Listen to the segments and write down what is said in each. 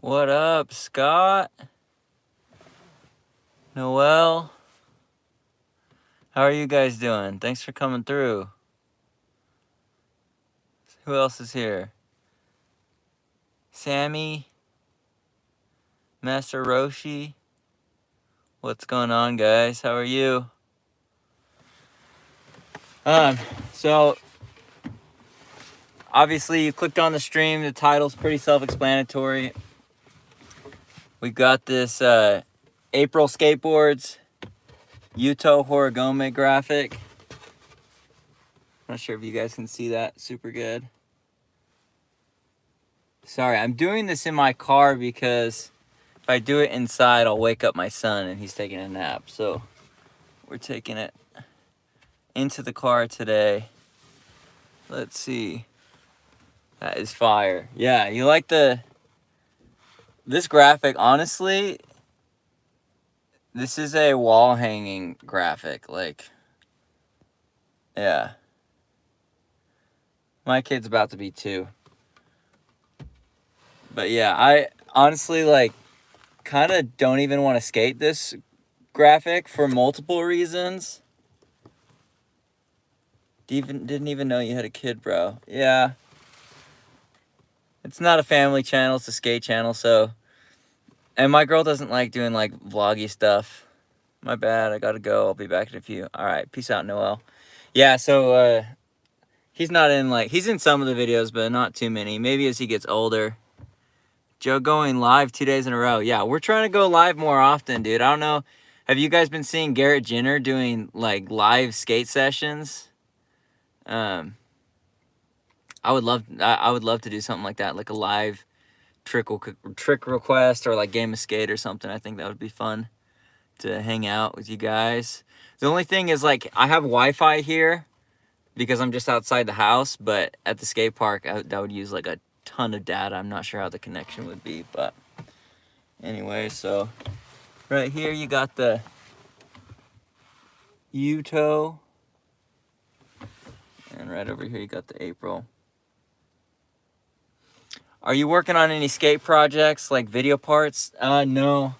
What up, Scott? Noel? How are you guys doing? Thanks for coming through. Who else is here? Sammy? Master Roshi? What's going on, guys? How are you? So obviously you clicked on the stream. The title's pretty self-explanatory. We got this April Skateboards Yuto Horigome graphic. Not sure if you guys can see that super good. Sorry, I'm doing this in my car because if I do it inside, I'll wake up my son and he's taking a nap. So we're taking it into the car today. Let's see. That is fire. Yeah, you like this graphic? Honestly, this is a wall hanging graphic. Like, yeah. My kid's about to be 2. But yeah, I honestly like kind of don't even want to skate this graphic for multiple reasons. Didn't even know you had a kid, bro. Yeah. It's not a family channel, it's a skate channel, so. And my girl doesn't like doing like vloggy stuff. My bad, I gotta go. I'll be back in a few. Alright, peace out, Noel. Yeah, so he's not in like, he's in some of the videos, but not too many. Maybe as he gets older. Joe going live 2 days in a row. Yeah, we're trying to go live more often, dude. I don't know. Have you guys been seeing Garrett Jenner doing like live skate sessions? I would love to do something like that, like a live trick request or like game of skate or something. I think that would be fun to hang out with you guys. The only thing is like I have Wi-Fi here because I'm just outside the house, but at the skate park that would use like a ton of data. I'm not sure how the connection would be, but anyway, so right here you got the Yuto, and right over here you got the April. Are you working on any skate projects like video parts? No.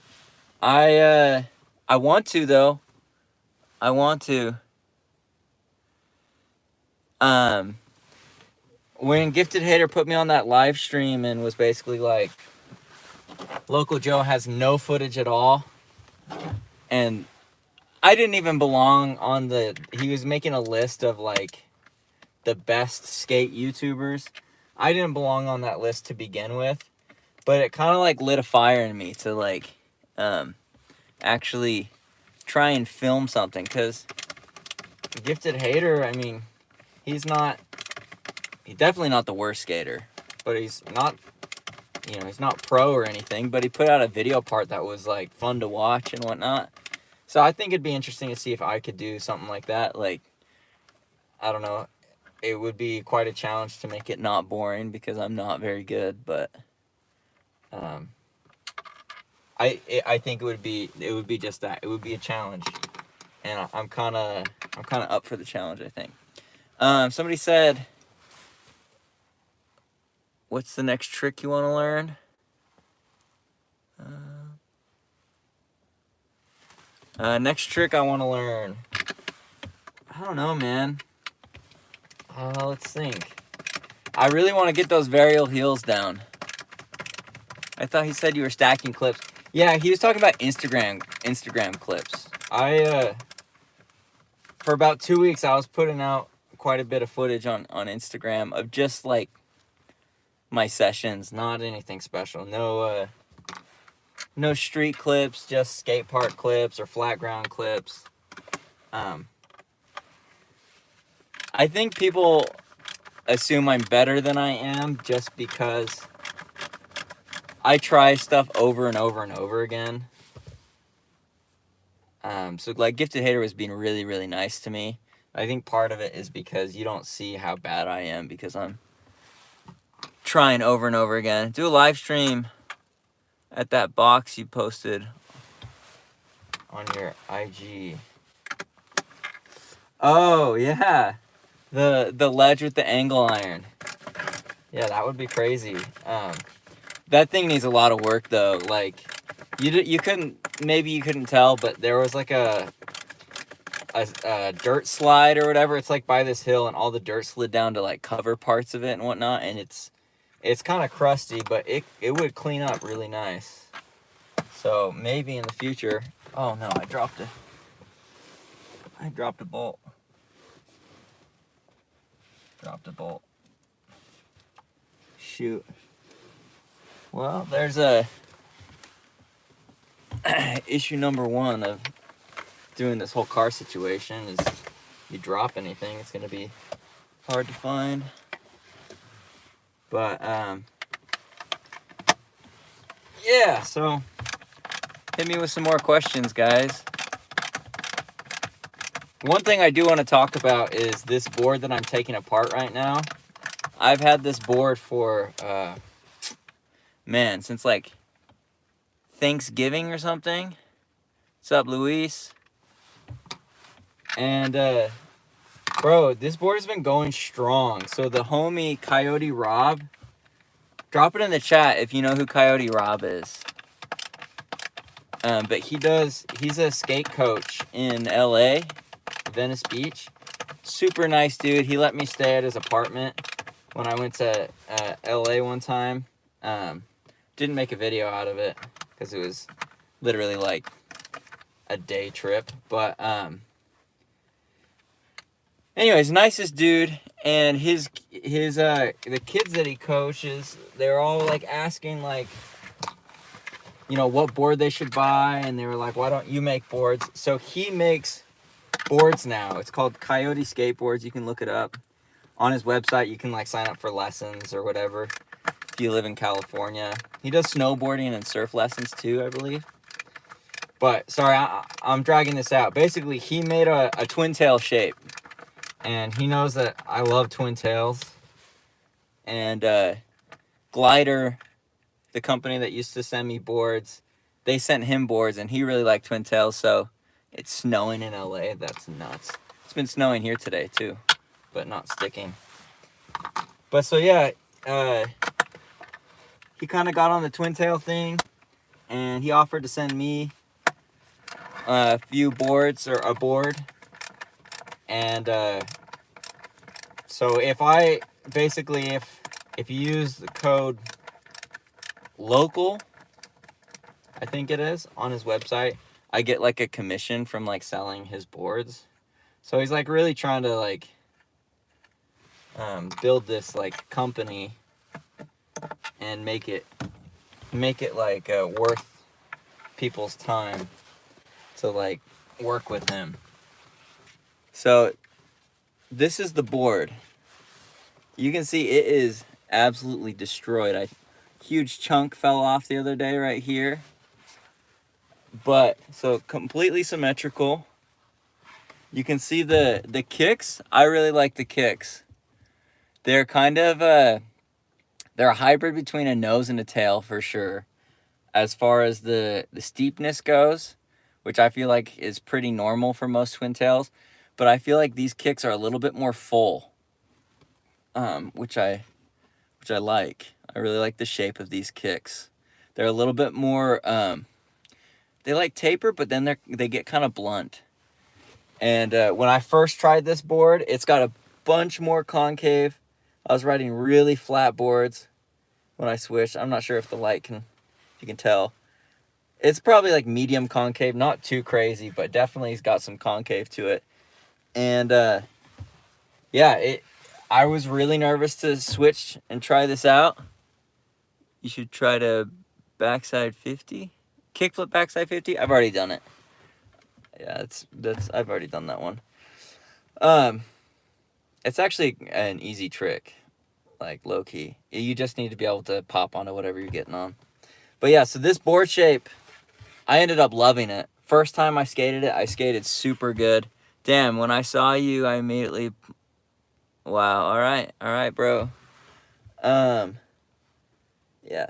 I want to though. I want to. When Gifted Hater put me on that live stream and was basically like, Local Joe has no footage at all, and I didn't even belong on the. He was making a list of like the best skate YouTubers. I didn't belong on that list to begin with, but it kind of like lit a fire in me to like actually try and film something, because Gifted Hater, I mean, he's definitely not the worst skater, but he's not, he's not pro or anything, but he put out a video part that was like fun to watch and whatnot. So I think it'd be interesting to see if I could do something like that. Like, I don't know, it would be quite a challenge to make it not boring because I'm not very good, but I think it would be just that. It would be a challenge, and I'm kind of up for the challenge, I think. Somebody said, what's the next trick you want to learn? Next trick I want to learn. I don't know, man. Let's think. I really want to get those varial heels down. I thought he said you were stacking clips. Yeah, he was talking about Instagram clips. For about 2 weeks, I was putting out quite a bit of footage on Instagram of just like my sessions, not anything special. No street clips, just skate park clips or flat ground clips. I think people assume I'm better than I am just because I try stuff over and over and over again. So like Gifted Hater was being really, really nice to me. I think part of it is because you don't see how bad I am because I'm trying over and over again. Do a live stream at that box you posted on your IG. Oh yeah, the ledge with the angle iron. Yeah, that would be crazy. That thing needs a lot of work though. Like, you couldn't, maybe you couldn't tell, but there was like a dirt slide or whatever. It's like by this hill, and all the dirt slid down to like cover parts of it and whatnot. And it's kind of crusty, but it would clean up really nice. So maybe in the future. Oh no, I dropped a bolt. Dropped a bolt. Shoot. Well, there's a issue number one of doing this whole car situation is you drop anything, it's gonna be hard to find. But yeah, so hit me with some more questions, guys. One thing I do want to talk about is this board that I'm taking apart right now. I've had this board for man, since like Thanksgiving or something. What's up, Luis? And bro, this board has been going strong. So the homie Coyote Rob, drop it in the chat if you know who Coyote Rob is. But he's a skate coach in LA, Venice Beach. Super nice dude. He let me stay at his apartment when I went to LA one time. Didn't make a video out of it because it was literally like a day trip. But anyways, nicest dude. And his the kids that he coaches, they're all like asking like, you know, what board they should buy, and they were like, why don't you make boards? So he makes boards now. It's called Coyote Skateboards. You can look it up on his website. You can like sign up for lessons or whatever if you live in California. He does snowboarding and surf lessons too, I believe. But sorry, I'm dragging this out. Basically, he made a twin tail shape, and he knows that I love twin tails. And Glider, the company that used to send me boards, they sent him boards, and he really liked twin tails. So it's snowing in LA. That's nuts. It's been snowing here today too, but not sticking. But so yeah, he kind of got on the twin tail thing, and he offered to send me a few boards, or a board. And so if you use the code local, I think it is, on his website, I get like a commission from like selling his boards. So he's like really trying to like build this like company and make it like worth people's time to like work with him. So this is the board. You can see it is absolutely destroyed. A huge chunk fell off the other day right here. But so completely symmetrical. You can see the kicks. I really like the kicks. They're kind of they're a hybrid between a nose and a tail for sure. As far as the steepness goes, which I feel like is pretty normal for most twin tails, but I feel like these kicks are a little bit more full, which I like. I really like the shape of these kicks. They're a little bit more, they like taper, but then they get kind of blunt. And when I first tried this board, it's got a bunch more concave. I was riding really flat boards when I switched. I'm not sure if you can tell. It's probably like medium concave, not too crazy, but definitely it's got some concave to it. And yeah, I was really nervous to switch and try this out. You should try to backside 50, kickflip backside 50. I've already done it. Yeah, I've already done that one. It's actually an easy trick, like low key. You just need to be able to pop onto whatever you're getting on. But yeah, so this board shape, I ended up loving it. First time I skated it, I skated super good. Damn, when I saw you, I immediately, wow, all right, bro. Yeah,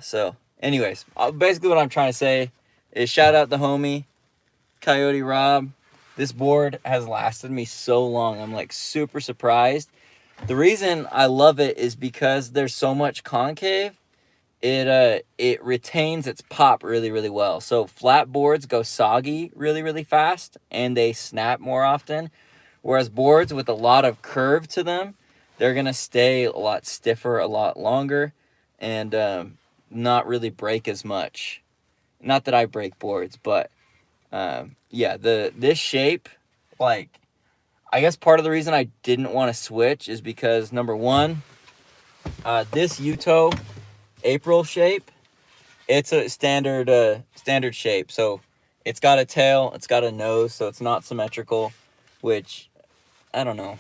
so anyways, basically what I'm trying to say is shout out the homie, Coyote Rob. This board has lasted me so long. I'm like super surprised. The reason I love it is because there's so much concave, it retains its pop really, really well. So flat boards go soggy really, really fast, and they snap more often. Whereas boards with a lot of curve to them, they're gonna stay a lot stiffer, a lot longer, and not really break as much. Not that I break boards, but yeah, this shape, like, I guess part of the reason I didn't want to switch is because, number one, this Yuto April shape, it's a standard shape. So it's got a tail, it's got a nose, so it's not symmetrical, which, I don't know.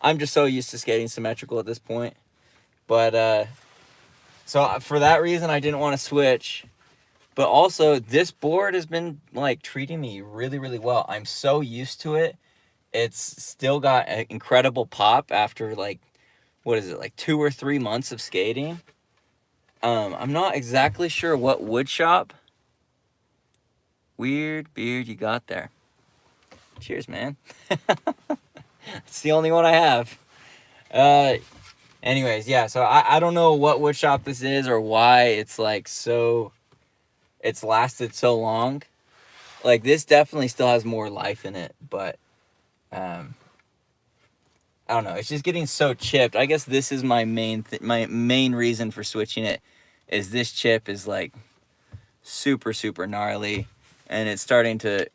I'm just so used to skating symmetrical at this point. But so for that reason, I didn't want to switch. But also, this board has been like treating me really, really well. I'm so used to it. It's still got an incredible pop after, like, what is it, like 2 or 3 months of skating. I'm not exactly sure what wood shop. Weird beard you got there. Cheers, man. It's the only one I have. Anyways, yeah, so I don't know what wood shop this is or why it's like so, it's lasted so long. Like, this definitely still has more life in it, but I don't know. It's just getting so chipped. I guess this is my main reason for switching it, is this chip is like super, super gnarly, and it's starting to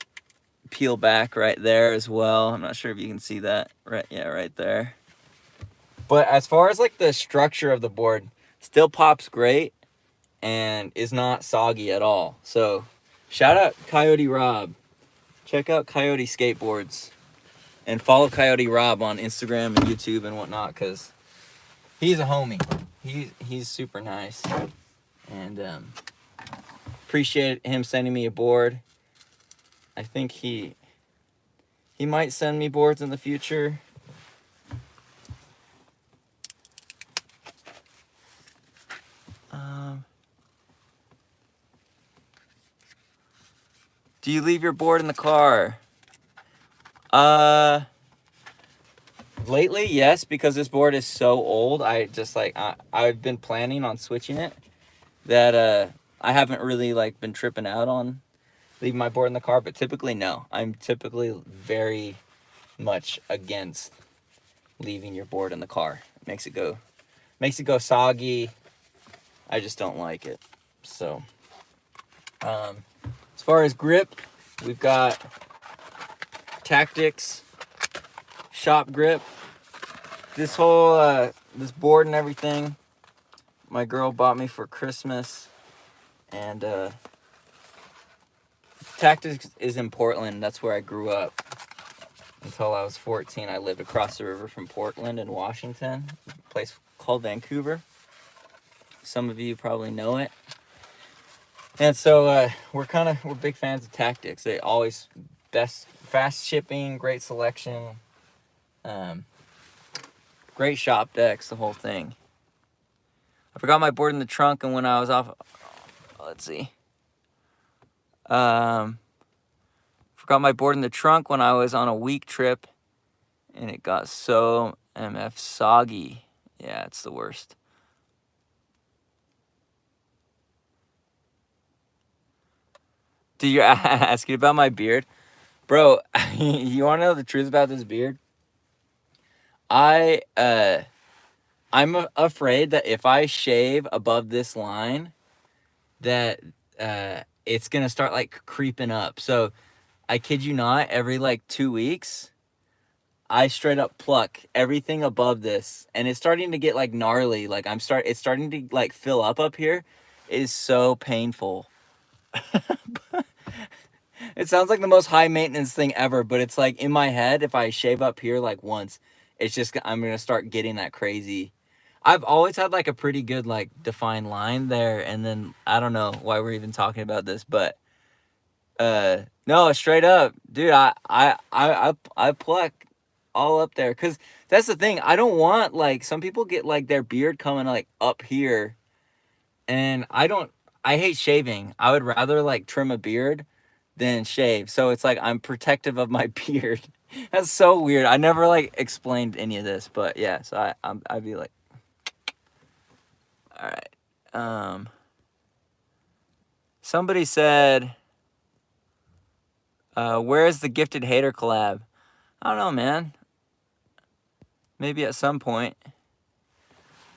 peel back right there as well. I'm not sure if you can see that. Right, yeah, right there. But as far as like the structure of the board, still pops great and is not soggy at all. So shout out Coyote Rob. Check out Coyote Skateboards. And follow Coyote Rob on Instagram and YouTube and whatnot, because he's a homie. He's super nice. And appreciate him sending me a board. I think he might send me boards in the future. Do you leave your board in the car? Lately, yes, because this board is so old. I've been planning on switching it. That I haven't really like been tripping out on leaving my board in the car, but typically no. I'm typically very much against leaving your board in the car. It makes it go soggy. I just don't like it. So as far as grip, we've got Tactics shop grip. This whole this board and everything, my girl bought me for Christmas, and Tactics is in Portland. That's where I grew up until I was 14. I lived across the river from Portland in Washington, a place called Vancouver. Some of you probably know it. And so we're big fans of Tactics. They always fast shipping, great selection, great shop decks, the whole thing. I forgot my board in the trunk, and when I was off, let's see. Forgot my board in the trunk when I was on a week trip, and it got so MF soggy. Yeah, it's the worst. Dude, you're asking about my beard? Bro, you want to know the truth about this beard? I'm afraid that if I shave above this line, that it's gonna start like creeping up. So I kid you not, every like 2 weeks, I straight up pluck everything above this, and it's starting to get like gnarly. Like it's starting to like fill up here. It is so painful. It sounds like the most high maintenance thing ever, but it's like in my head, if I shave up here like once, I'm gonna start getting that crazy. I've always had like a pretty good like defined line there, and then I don't know why we're even talking about this, but no, straight up, dude, I pluck all up there, because that's the thing. I don't want, like, some people get like their beard coming like up here, and I hate shaving. I would rather like trim a beard than shave. So it's like I'm protective of my beard. That's so weird. I never like explained any of this, but yeah. So I'd be like, all right. Somebody said, where's the Gifted Hater collab? I don't know, man. Maybe at some point.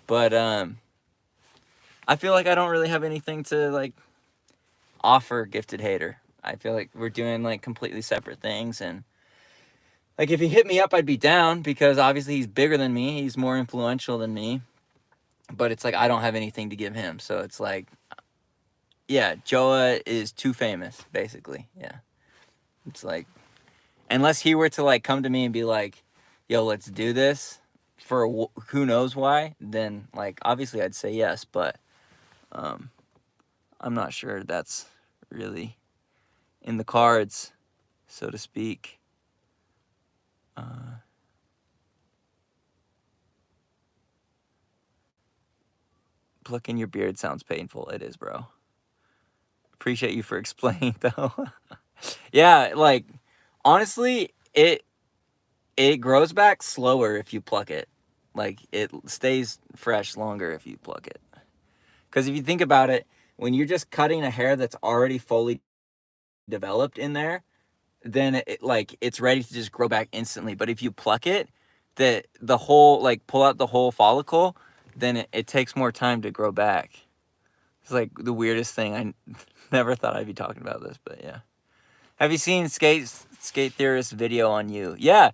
But I feel like I don't really have anything to like offer Gifted Hater. I feel like we're doing like completely separate things, and like if he hit me up, I'd be down because obviously he's bigger than me. He's more influential than me. But it's like I don't have anything to give him. So it's like, yeah, Joa is too famous, basically. Yeah. It's like, unless he were to like come to me and be like, yo, let's do this for who knows why, then like obviously I'd say yes, but I'm not sure that's really in the cards, so to speak. Plucking your beard sounds painful. It is, bro. Appreciate you for explaining, though. Yeah, like, honestly, it grows back slower if you pluck it. Like, it stays fresh longer if you pluck it. Because if you think about it, when you're just cutting a hair that's already fully developed in there, then it's ready to just grow back instantly. But if you pluck it, the whole, like, pull out the whole follicle, then it takes more time to grow back. It's like the weirdest thing. I never thought I'd be talking about this, but yeah. Have you seen Skate Theorist's video on you? Yeah,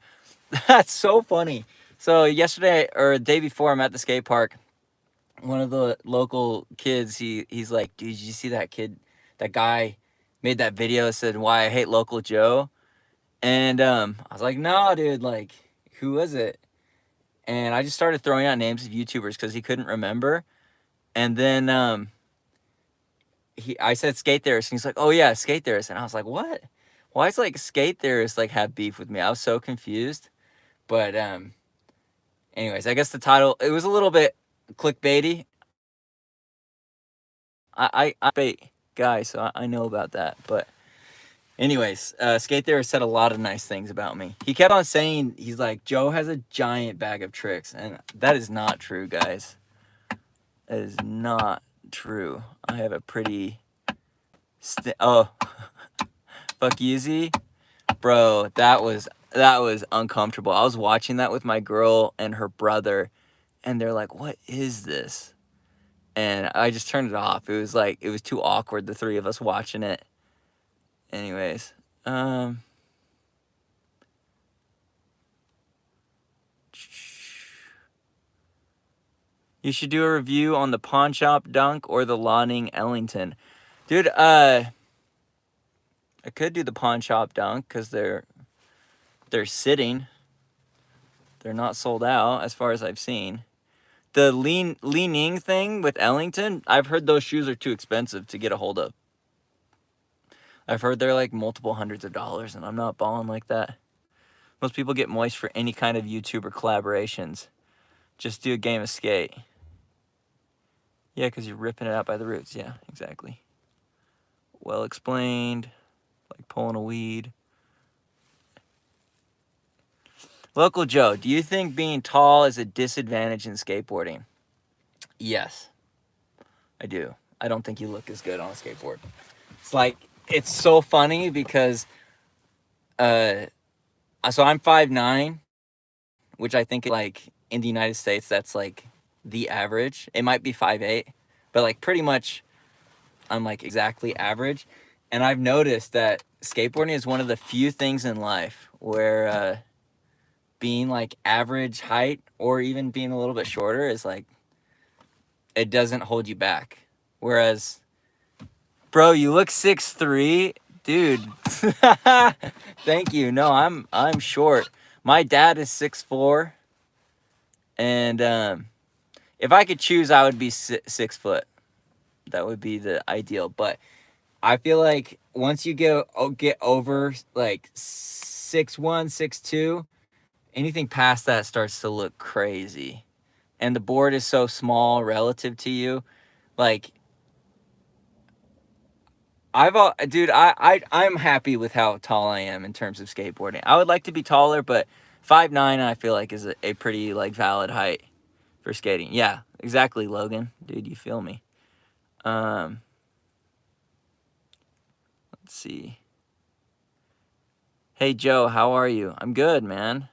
that's so funny. So yesterday or the day before, I'm at the skate park. One of the local kids, he's like, dude, did you see that kid? That guy made that video that said why I hate Local Joe. And I was like, no, dude, like, who was it? And I just started throwing out names of YouTubers because he couldn't remember. And then I said Skate Theorist, and he's like, oh yeah, Skate Theorist. And I was like, what? Why is like Skate Theorist like have beef with me? I was so confused. But anyways, I guess the title, it was a little bit clickbaity. I bait guy, so I know about that. But anyways, Skate Theorist said a lot of nice things about me. He kept on saying, he's like, Joe has a giant bag of tricks. And that is not true, guys. That is not true. I have a pretty... oh, fuck Yeezy. Bro, that was uncomfortable. I was watching that with my girl and her brother, and they're like, what is this? And I just turned it off. It was like, it was too awkward, the three of us watching it. Anyways, you should do a review on the Pawn Shop Dunk or the Lawning Ellington. Dude, I could do the Pawn Shop Dunk because they're sitting. They're not sold out as far as I've seen. The leaning thing with Ellington, I've heard those shoes are too expensive to get a hold of. I've heard they're like multiple hundreds of dollars, and I'm not balling like that. Most people get moist for any kind of YouTuber collaborations. Just do a game of skate. Yeah, because you're ripping it out by the roots. Yeah, exactly. Well explained. Like pulling a weed. Local Joe, do you think being tall is a disadvantage in skateboarding? Yes, I do. I don't think you look as good on a skateboard. It's like, it's so funny because, so I'm 5'9", which I think like in the United States, that's like the average. It might be 5'8", but like pretty much I'm like exactly average. And I've noticed that skateboarding is one of the few things in life where, being like average height or even being a little bit shorter is like, it doesn't hold you back. Whereas, bro, you look 6'3", dude. Thank you. No, I'm short. My dad is 6'4", and if I could choose, I would be 6 foot. That would be the ideal. But I feel like once you get over like 6'1", 6'2", anything past that starts to look crazy. And the board is so small relative to you. Like, I'm happy with how tall I am in terms of skateboarding. I would like to be taller, but 5'9", I feel like is a pretty like valid height for skating. Yeah, exactly, Logan. Dude, you feel me. Let's see. Hey, Joe, how are you? I'm good, man.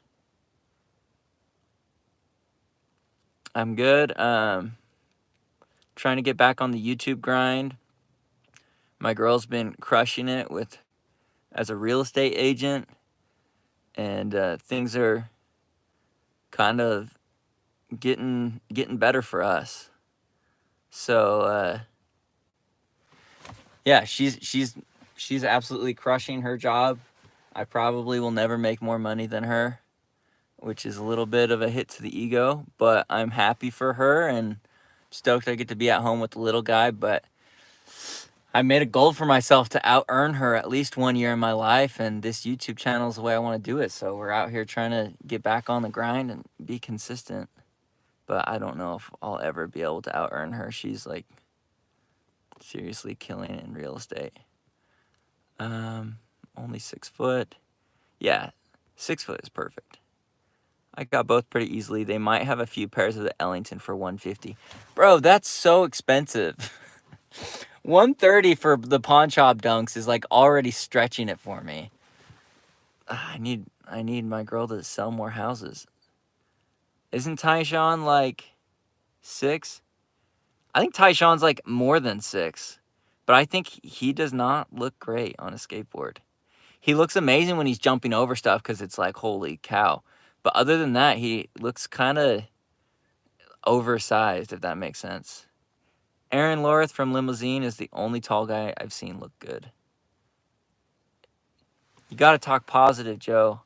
I'm good. Trying to get back on the YouTube grind. My girl's been crushing it as a real estate agent, and things are kind of getting better for us. So yeah, she's absolutely crushing her job. I probably will never make more money than her, which is a little bit of a hit to the ego, but I'm happy for her and stoked I get to be at home with the little guy. But I made a goal for myself to out earn her at least 1 year in my life, and this YouTube channel is the way I want to do it. So we're out here trying to get back on the grind and be consistent. But I don't know if I'll ever be able to out earn her. She's like seriously killing it in real estate. Only 6 foot. Yeah, 6 foot is perfect. I got both pretty easily. They might have a few pairs of the Ellington for $150. Bro, that's so expensive. $130 for the pawn shop dunks is like already stretching it for me. I need my girl to sell more houses. Isn't Tyshawn like 6? I think Tyshawn's like more than 6. But I think he does not look great on a skateboard. He looks amazing when he's jumping over stuff because it's like, holy cow. But other than that, he looks kind of oversized, if that makes sense. Aaron Lorth from Limousine is the only tall guy I've seen look good. You got to talk positive, Joe.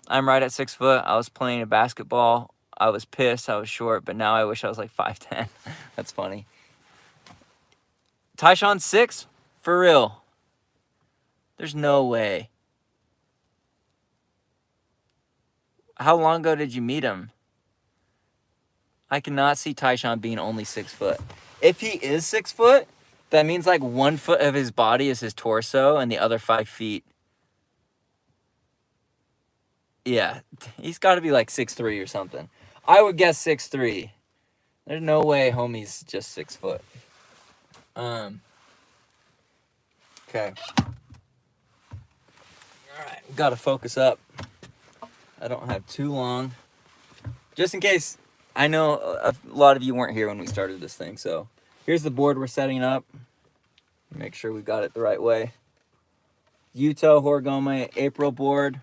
I'm right at 6 foot. I was playing a basketball. I was pissed I was short, but now I wish I was like 5'10". That's funny. Tyshawn 6? For real? There's no way. How long ago did you meet him? I cannot see Tyshawn being only 6 foot. If he is 6 foot, that means like 1 foot of his body is his torso and the other 5 feet. Yeah, he's got to be like 6'3" or something. I would guess 6'3". There's no way homie's just 6 foot. Okay. Alright, we gotta focus up. I don't have too long. Just in case, I know a lot of you weren't here when we started this thing, so here's the board we're setting up. Make sure we got it the right way. Yuto Horigome April board.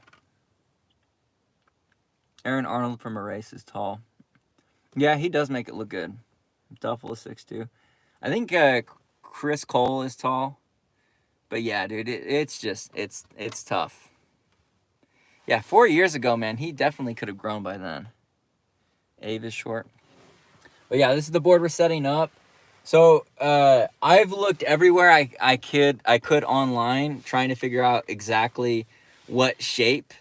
Aaron Arnold from Erase is tall. Yeah, he does make it look good. Duffel is 6'2". I think Chris Cole is tall. But yeah, dude, it's tough. Yeah, 4 years ago, man, he definitely could have grown by then. Ave is short. But yeah, this is the board we're setting up. So I've looked everywhere I could online, trying to figure out exactly what shape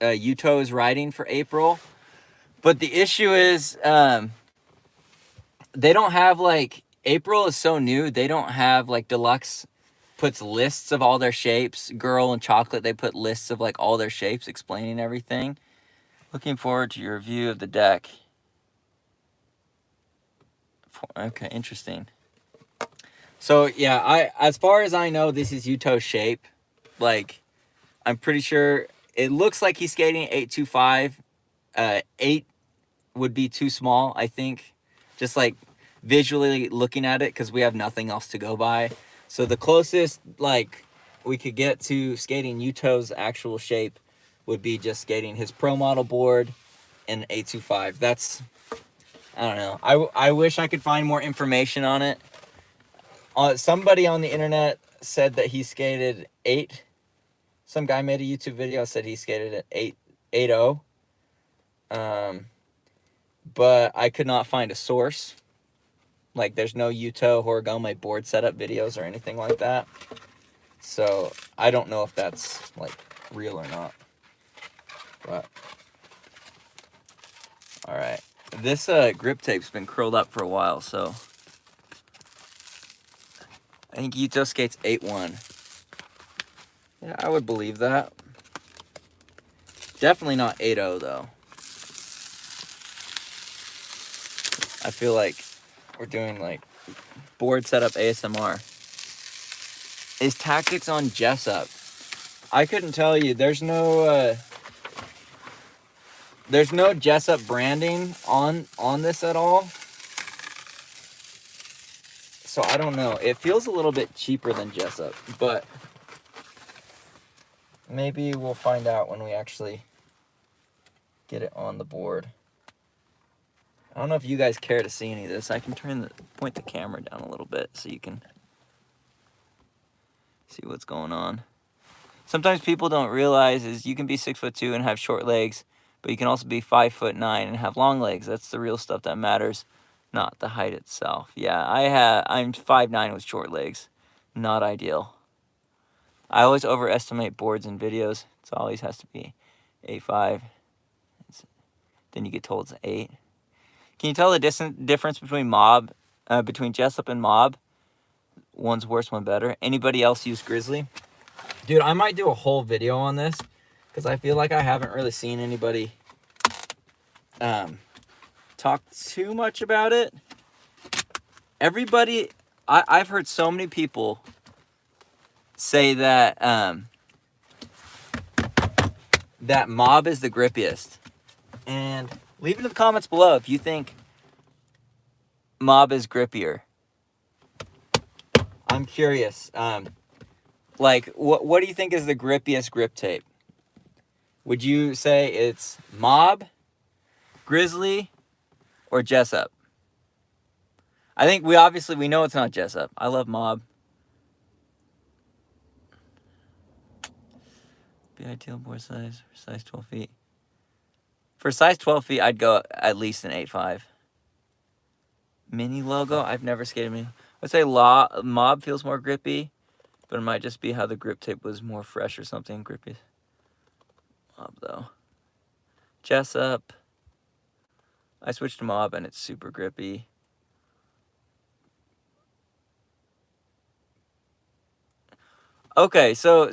Yuto is riding for April. But the issue is they don't have like, April is so new, they don't have like Deluxe puts lists of all their shapes. Girl and Chocolate, they put lists of like all their shapes explaining everything. Looking forward to your review of the deck. Okay, interesting. So yeah, as far as I know, this is Yuto's shape. Like, I'm pretty sure it looks like he's skating 825. 8 would be too small, I think. Just like visually looking at it, because we have nothing else to go by. So the closest like we could get to skating Yuto's actual shape would be just skating his pro model board in 825. That's, I don't know. I wish I could find more information on it. Somebody on the internet said that he skated 8. Some guy made a YouTube video, said he skated at 8.0. But I could not find a source. Like, there's no Yuto Horigome board setup videos or anything like that. So I don't know if that's like real or not. But all right, this grip tape's been curled up for a while, so I think Yuto skates 8.1. Yeah, I would believe that. Definitely not 8.0 though. I feel like we're doing like board setup ASMR. Is tactics on Jessup. I couldn't tell you. There's no Jessup branding on this at all. So I don't know. It feels a little bit cheaper than Jessup, but maybe we'll find out when we actually get it on the board. I don't know if you guys care to see any of this. I can point the camera down a little bit so you can see what's going on. Sometimes people don't realize is you can be 6'2" and have short legs, but you can also be 5'9" and have long legs. That's the real stuff that matters, not the height itself. Yeah, I'm 5'9" with short legs. Not ideal. I always overestimate boards in videos. It always has to be 8'5". Then you get told it's 8. Can you tell the difference between between Jessup and Mob? One's worse, one better. Anybody else use Grizzly? Dude, I might do a whole video on this because I feel like I haven't really seen anybody talk too much about it. Everybody, I've heard so many people say that that Mob is the grippiest. And leave it in the comments below if you think Mob is grippier. I'm curious. Like, what do you think is the grippiest grip tape? Would you say it's Mob, Grizzly, or Jessup? I think we know it's not Jessup. I love Mob. Be ideal board size for size 12 feet. For size 12 feet, I'd go at least an 8'5". Mini logo? I've never skated mini. I'd say Mob feels more grippy, but it might just be how the grip tape was more fresh or something. Grippy. Mob, though. Jessup. I switched to Mob, and it's super grippy. Okay, so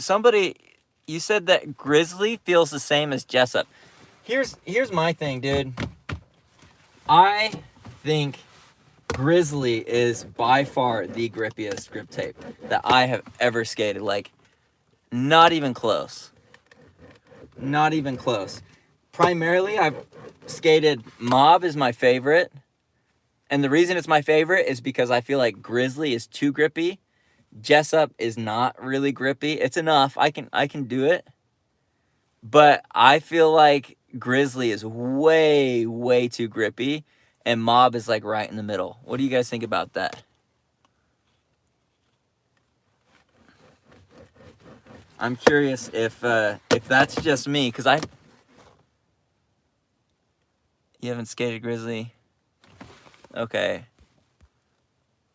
you said that Grizzly feels the same as Jessup. Here's my thing, dude. I think Grizzly is by far the grippiest grip tape that I have ever skated. Like, not even close. Not even close. Primarily, I've skated Mob is my favorite. And the reason it's my favorite is because I feel like Grizzly is too grippy. Jessup is not really grippy. It's enough. I can do it. But I feel like Grizzly is way, way too grippy. And Mob is like right in the middle. What do you guys think about that? I'm curious if that's just me, because you haven't skated Grizzly. Okay.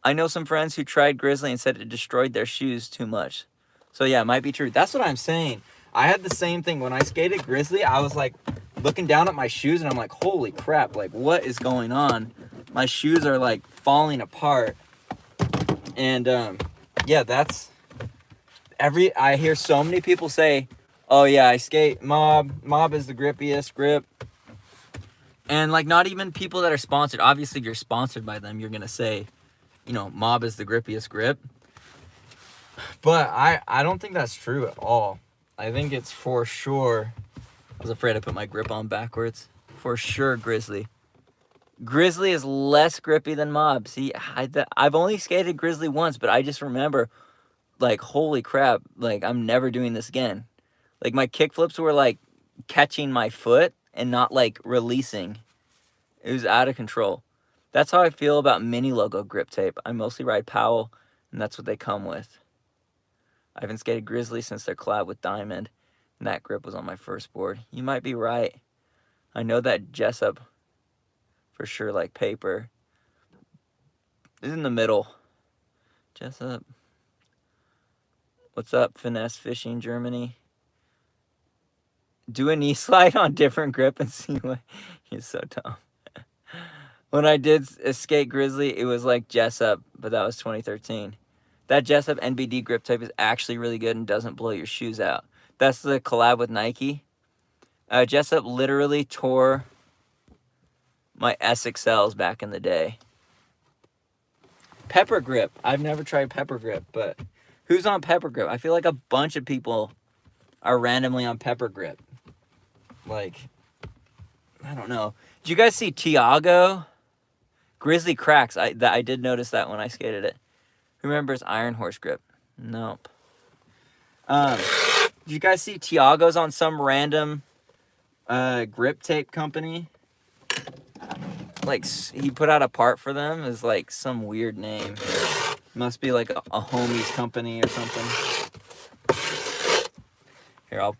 I know some friends who tried Grizzly and said it destroyed their shoes too much. So yeah, it might be true. That's what I'm saying. I had the same thing. When I skated Grizzly, I was like looking down at my shoes and I'm like, holy crap, like what is going on? My shoes are like falling apart. And yeah, I hear so many people say, oh yeah, I skate Mob. Mob is the grippiest grip. And like not even people that are sponsored. Obviously, if you're sponsored by them, you're going to say, you know, Mob is the grippiest grip. But I don't think that's true at all. I think it's for sure. I was afraid I put my grip on backwards. For sure, Grizzly. Grizzly is less grippy than Mob. See, I've only skated Grizzly once, but I just remember, like, holy crap, like, I'm never doing this again. Like, my kickflips were, like, catching my foot and not, like, releasing. It was out of control. That's how I feel about mini logo grip tape. I mostly ride Powell, and that's what they come with. I haven't skated Grizzly since their collab with Diamond, and that grip was on my first board. You might be right. I know that Jessup, for sure, like paper, is in the middle. Jessup. What's up, Finesse Fishing Germany? Do a knee slide on different grip and see what... He's so dumb. When I did skate Grizzly, it was like Jessup, but that was 2013. That Jessup NBD grip tape is actually really good and doesn't blow your shoes out. That's the collab with Nike. Jessup literally tore my SXLs back in the day. Pepper grip. I've never tried pepper grip, but who's on pepper grip? I feel like a bunch of people are randomly on pepper grip. Like, I don't know. Did you guys see Tiago? Grizzly Cracks. I did notice that when I skated it. Who remembers Iron Horse grip? Nope. Did you guys see Tiago's on some random grip tape company? Like, he put out a part for them. Is like some weird name. Must be like a homie's company or something. Here, I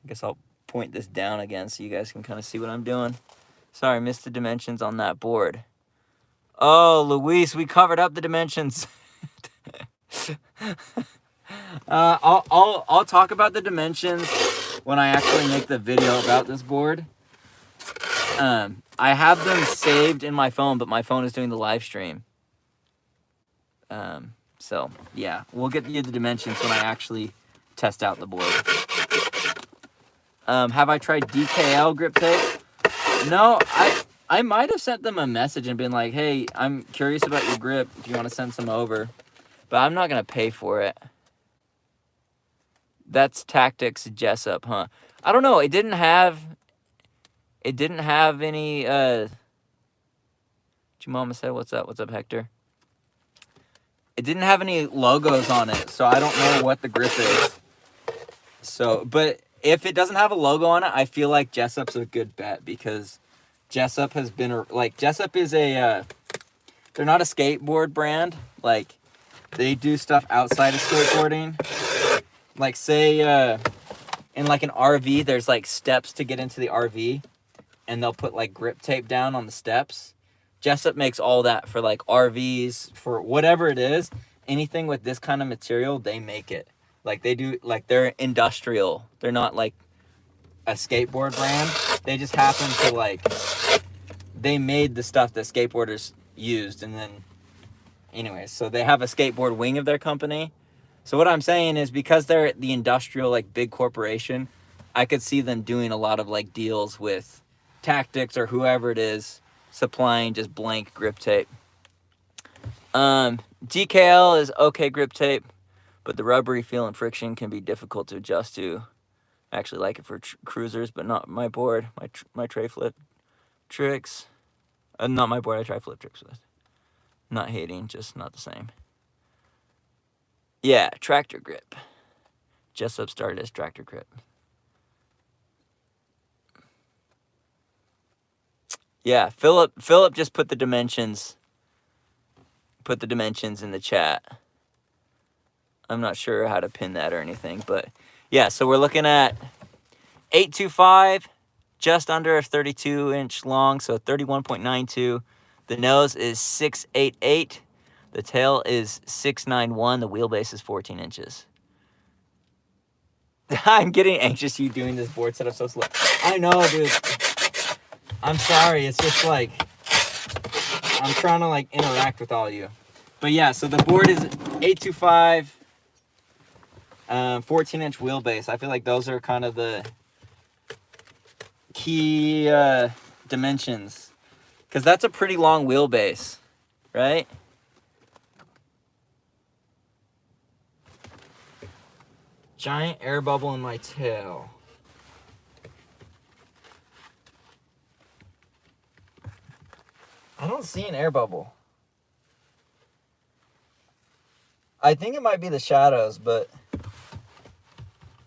guess I'll point this down again so you guys can kind of see what I'm doing. Sorry, missed the dimensions on that board. Oh, Luis, we covered up the dimensions. I'll talk about the dimensions when I actually make the video about this board. I have them saved in my phone, but my phone is doing the live stream. So yeah, we'll get you the dimensions when I actually test out the board. Have I tried DKL grip tape? No, I might have sent them a message and been like, hey, I'm curious about your grip if you want to send some over. But I'm not going to pay for it. That's Tactics Jessup, huh? I don't know. It didn't have any, Mama said, what's up? What's up, Hector? It didn't have any logos on it, so I don't know what the grip is. So, but if it doesn't have a logo on it, I feel like Jessup's a good bet because Jessup has been, like, Jessup is a, they're not a skateboard brand. Like, they do stuff outside of skateboarding. Like, say, in, like, an RV, there's, like, steps to get into the RV, and they'll put, like, grip tape down on the steps. Jessup makes all that for, like, RVs, for whatever it is. Anything with this kind of material, they make it. Like, they do, like, they're industrial. They're not, like, a skateboard brand. They just happen to, like, they made the stuff that skateboarders used, and then, anyways, so they have a skateboard wing of their company. So what I'm saying is, because they're the industrial, like, big corporation, I could see them doing a lot of, like, deals with Tactics or whoever it is, supplying just blank grip tape. DKL is okay grip tape, but the rubbery feel and friction can be difficult to adjust to. I actually like it for cruisers, but not my board, my tray flip tricks. Not my board I try flip tricks with. Not hating, just not the same. Yeah, tractor grip. Jessup started as tractor grip. Yeah, Philip just put the dimensions in the chat. I'm not sure how to pin that or anything, but yeah, so we're looking at 825, just under 32 inch long, so 31.92. The nose is 688. The tail is 691. The wheelbase is 14 inches. I'm getting anxious you doing this board setup so slow. I know, dude. I'm sorry. It's just like, I'm trying to like interact with all of you. But yeah, so the board is 825, 14 inch wheelbase. I feel like those are kind of the key dimensions. Because that's a pretty long wheelbase, right? Giant air bubble in my tail. I don't see an air bubble. I think it might be the shadows, but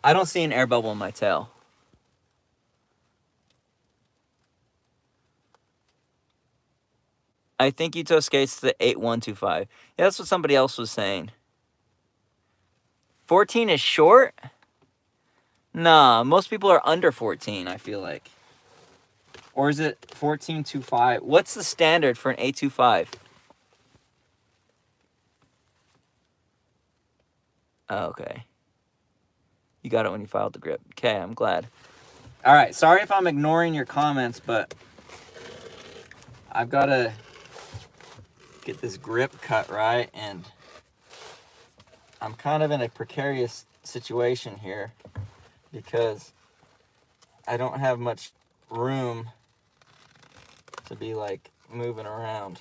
I don't see an air bubble in my tail. I think Yuto skates the 8125. Yeah, that's what somebody else was saying. 14 is short? Nah, most people are under 14, I feel like. Or is it 14.25? What's the standard for an 825? Oh, okay. You got it when you filed the grip. Okay, I'm glad. All right, sorry if I'm ignoring your comments, but I've got to get this grip cut right, and I'm kind of in a precarious situation here because I don't have much room to be like moving around.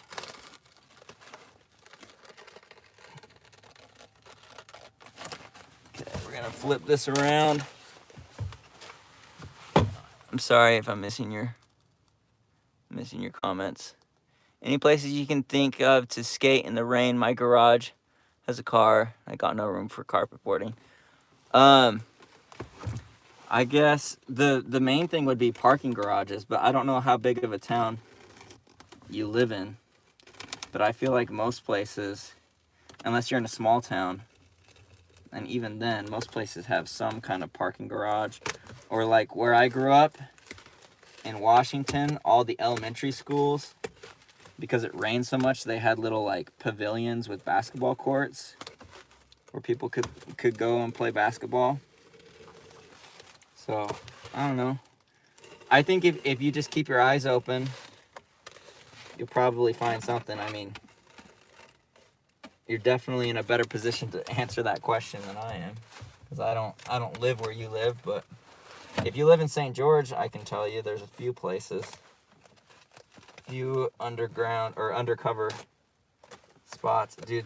gonna flip this around. I'm sorry if I'm missing your comments. Any places you can think of to skate in the rain? My garage has a car. I got no room for carpet boarding. I guess the main thing would be parking garages, but I don't know how big of a town you live in. But I feel like most places, unless you're in a small town, and even then, most places have some kind of parking garage. Or like where I grew up in Washington, all the elementary schools, because it rained so much, they had little like pavilions with basketball courts where people could go and play basketball. So, I don't know. I think if you just keep your eyes open, you'll probably find something. I mean, you're definitely in a better position to answer that question than I am, because I don't live where you live. But if you live in St. George, I can tell you there's a few places, few underground or undercover spots. Dude,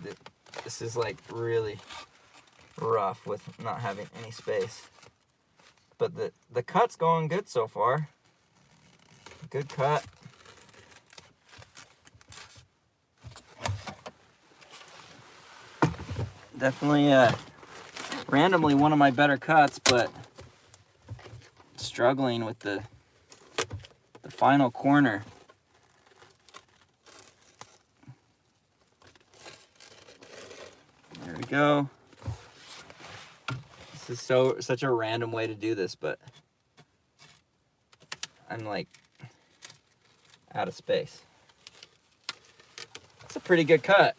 this is like really rough with not having any space. But the cut's going good so far. Good cut. Definitely randomly one of my better cuts, but struggling with the final corner. There we go. This is such a random way to do this, but I'm like out of space. That's a pretty good cut.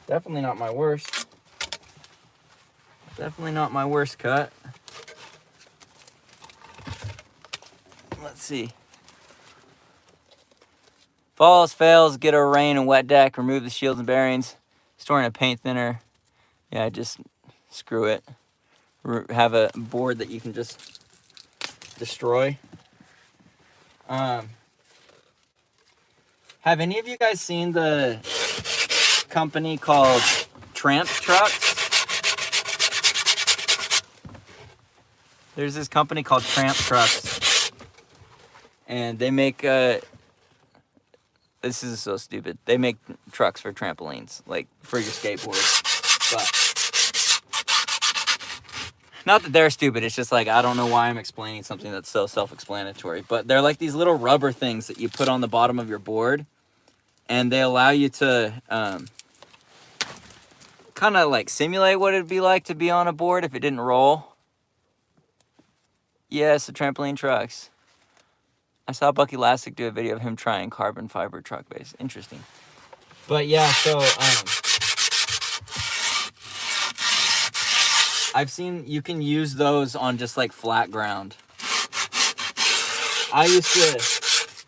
Definitely not my worst. Definitely not my worst cut. Let's see. Falls, fails, get a rain and wet deck, remove the shields and bearings, storing a paint thinner. Yeah, just screw it. Have a board that you can just destroy. Have any of you guys seen the company called Tramp Trucks? There's this company called Tramp Trucks, and they make this is so stupid. They make trucks for trampolines, like for your skateboard. But not that they're stupid, it's just like I don't know why I'm explaining something that's so self-explanatory. But they're like these little rubber things that you put on the bottom of your board, and they allow you to kind of like simulate what it'd be like to be on a board if it didn't roll. Yes, the trampoline trucks. I saw Bucky Lasek do a video of him trying carbon fiber truck base. Interesting. But yeah, so I've seen you can use those on just like flat ground. I used to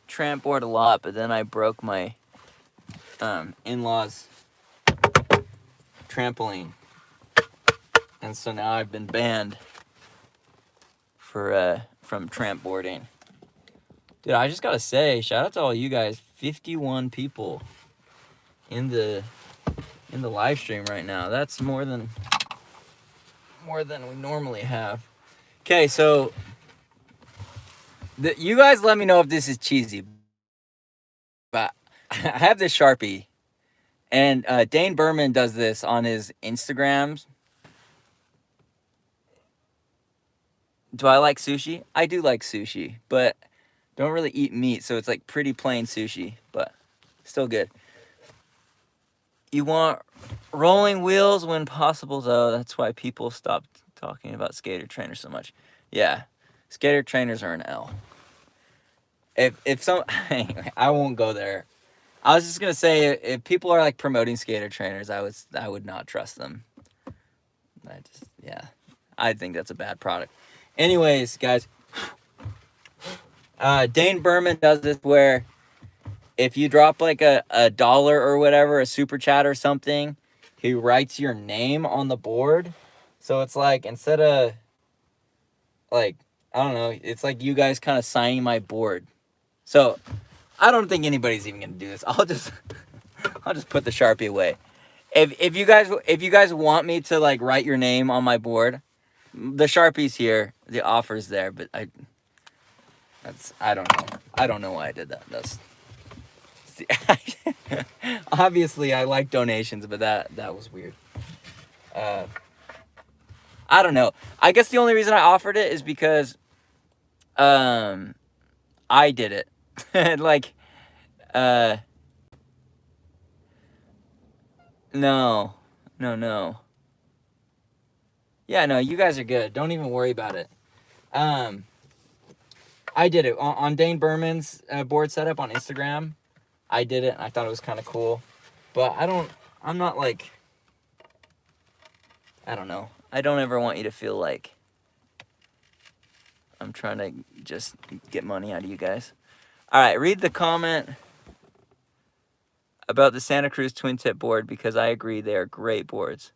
tramp board a lot, but then I broke my in-laws trampoline, and so now I've been banned from tramp boarding. Dude, I just gotta say, shout out to all you guys. 51 people in the live stream right now. That's more than we normally have. Okay, so you guys let me know if this is cheesy, but I have this Sharpie, and Dane Berman does this on his Instagrams. Do I like sushi? I do like sushi, but don't really eat meat, so it's like pretty plain sushi, but still good. You want rolling wheels when possible, though. That's why people stopped talking about skater trainers so much. Yeah, skater trainers are an L. If some, anyway, I won't go there. I was just gonna say, if people are like promoting skater trainers, I would not trust them. I think that's a bad product. Anyways, guys, Dane Berman does this where if you drop like a dollar or whatever, a super chat or something, he writes your name on the board. So it's like, instead of like, I don't know, it's like you guys kind of signing my board. So I don't think anybody's even gonna do this. I'll just put the Sharpie away. If you guys want me to like write your name on my board, the Sharpie's here, the offer's there, but I don't know. I don't know why I did that. That's obviously I like donations, but that was weird. I don't know. I guess the only reason I offered it is because I did it. Like no. No. Yeah, no, you guys are good. Don't even worry about it. I did it on Dane Berman's board setup on Instagram. I did it, and I thought it was kind of cool. But I'm not like, I don't know. I don't ever want you to feel like I'm trying to just get money out of you guys. All right, read the comment about the Santa Cruz twin tip board because I agree they are great boards.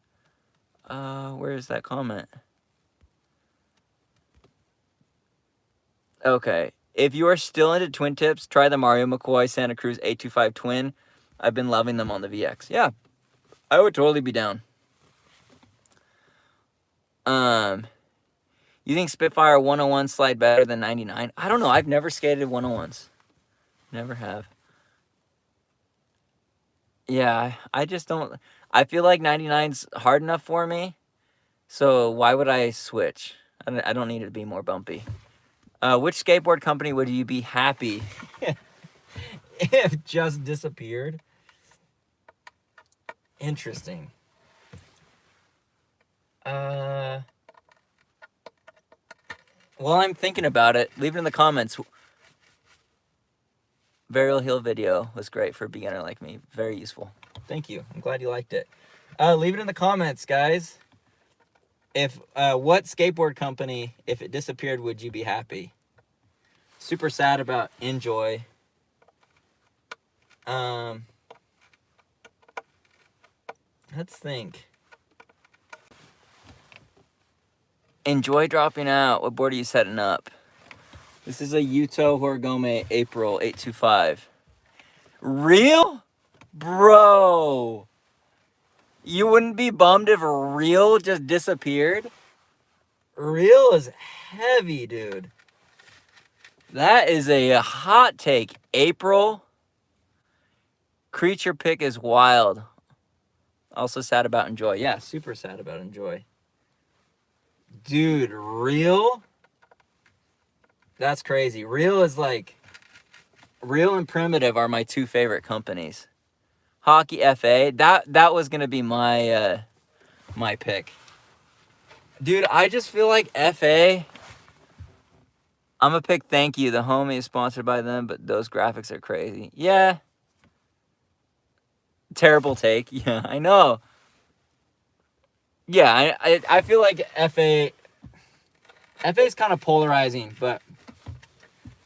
Where is that comment? Okay. If you are still into twin tips, try the Mario McCoy Santa Cruz 825 twin. I've been loving them on the VX. Yeah, I would totally be down. You think Spitfire 101 slide better than 99? I don't know. I've never skated 101s. Never have. Yeah, I just don't. I feel like 99's hard enough for me. So why would I switch? I don't need it to be more bumpy. Which skateboard company would you be happy if just disappeared? Interesting. While I'm thinking about it, leave it in the comments. Varial Hill video was great for a beginner like me. Very useful. Thank you. I'm glad you liked it. Leave it in the comments, guys. If what skateboard company, if it disappeared, would you be happy? Super sad about Enjoy. Let's think. Enjoy dropping out. What board are you setting up? This is a Yuto Horigome April 825. Real? Bro. You wouldn't be bummed if Real just disappeared? Real is heavy, dude. That is a hot take. April. Creature pick is wild. Also sad about Enjoy. Yeah, super sad about Enjoy. Dude, Real? That's crazy. Real is like... Real and Primitive are my two favorite companies. Hockey FA. That was going to be my my pick. Dude, I just feel like FA... I'm going to pick Thank You. The homie is sponsored by them, but those graphics are crazy. Yeah. Terrible take. Yeah, I know. Yeah, I feel like FA is kind of polarizing, but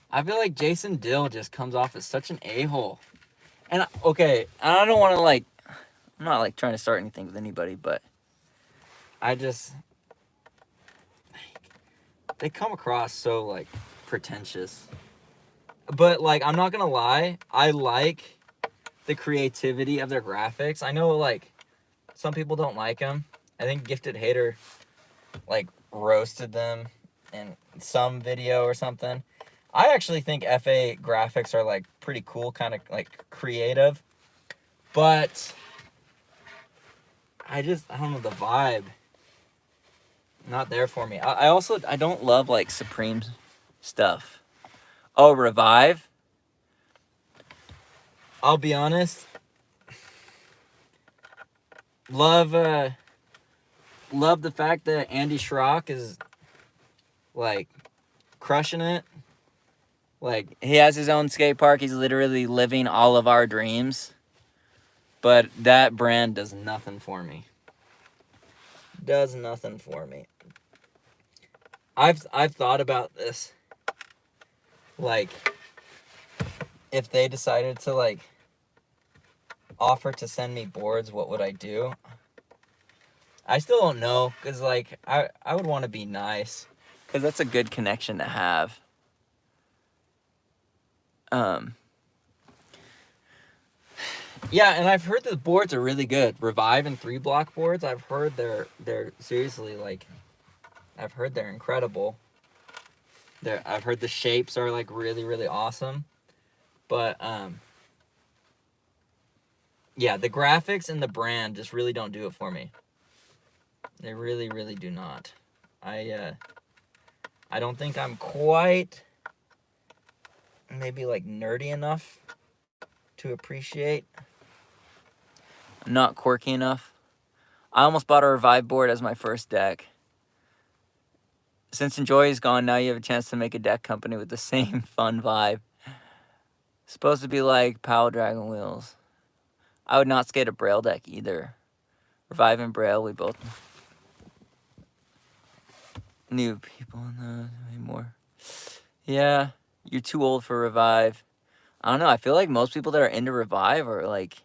I feel like Jason Dill just comes off as such an a-hole. And okay, I don't want to like, I'm not like trying to start anything with anybody, but I just, they come across so like pretentious. But like, I'm not gonna lie, I like the creativity of their graphics. I know like some people don't like them. I think Gifted Hater like roasted them in some video or something. I actually think FA graphics are like pretty cool, kind of like creative, but I don't know, the vibe not there for me. I also don't love like Supreme stuff. Oh, Revive. I'll be honest. Love the fact that Andy Schrock is like crushing it. Like, he has his own skate park. He's literally living all of our dreams. But that brand does nothing for me. Does nothing for me. I've thought about this. Like, if they decided to, like, offer to send me boards, what would I do? I still don't know. Because, like, I would want to be nice. Because that's a good connection to have. Yeah, and I've heard the boards are really good. Revive and 3-block boards, I've heard they're seriously, like, I've heard they're incredible. I've heard the shapes are, like, really, really awesome. But, yeah, the graphics and the brand just really don't do it for me. They really, really do not. I don't think I'm quite maybe, like, nerdy enough to appreciate. I'm not quirky enough. I almost bought a Revive board as my first deck. Since Enjoy is gone, now you have a chance to make a deck company with the same fun vibe. Supposed to be like Power Dragon Wheels. I would not skate a Braille deck either. Revive and Braille, we both knew people in the anymore. Yeah, you're too old for Revive. I don't know, I feel like most people that are into Revive are like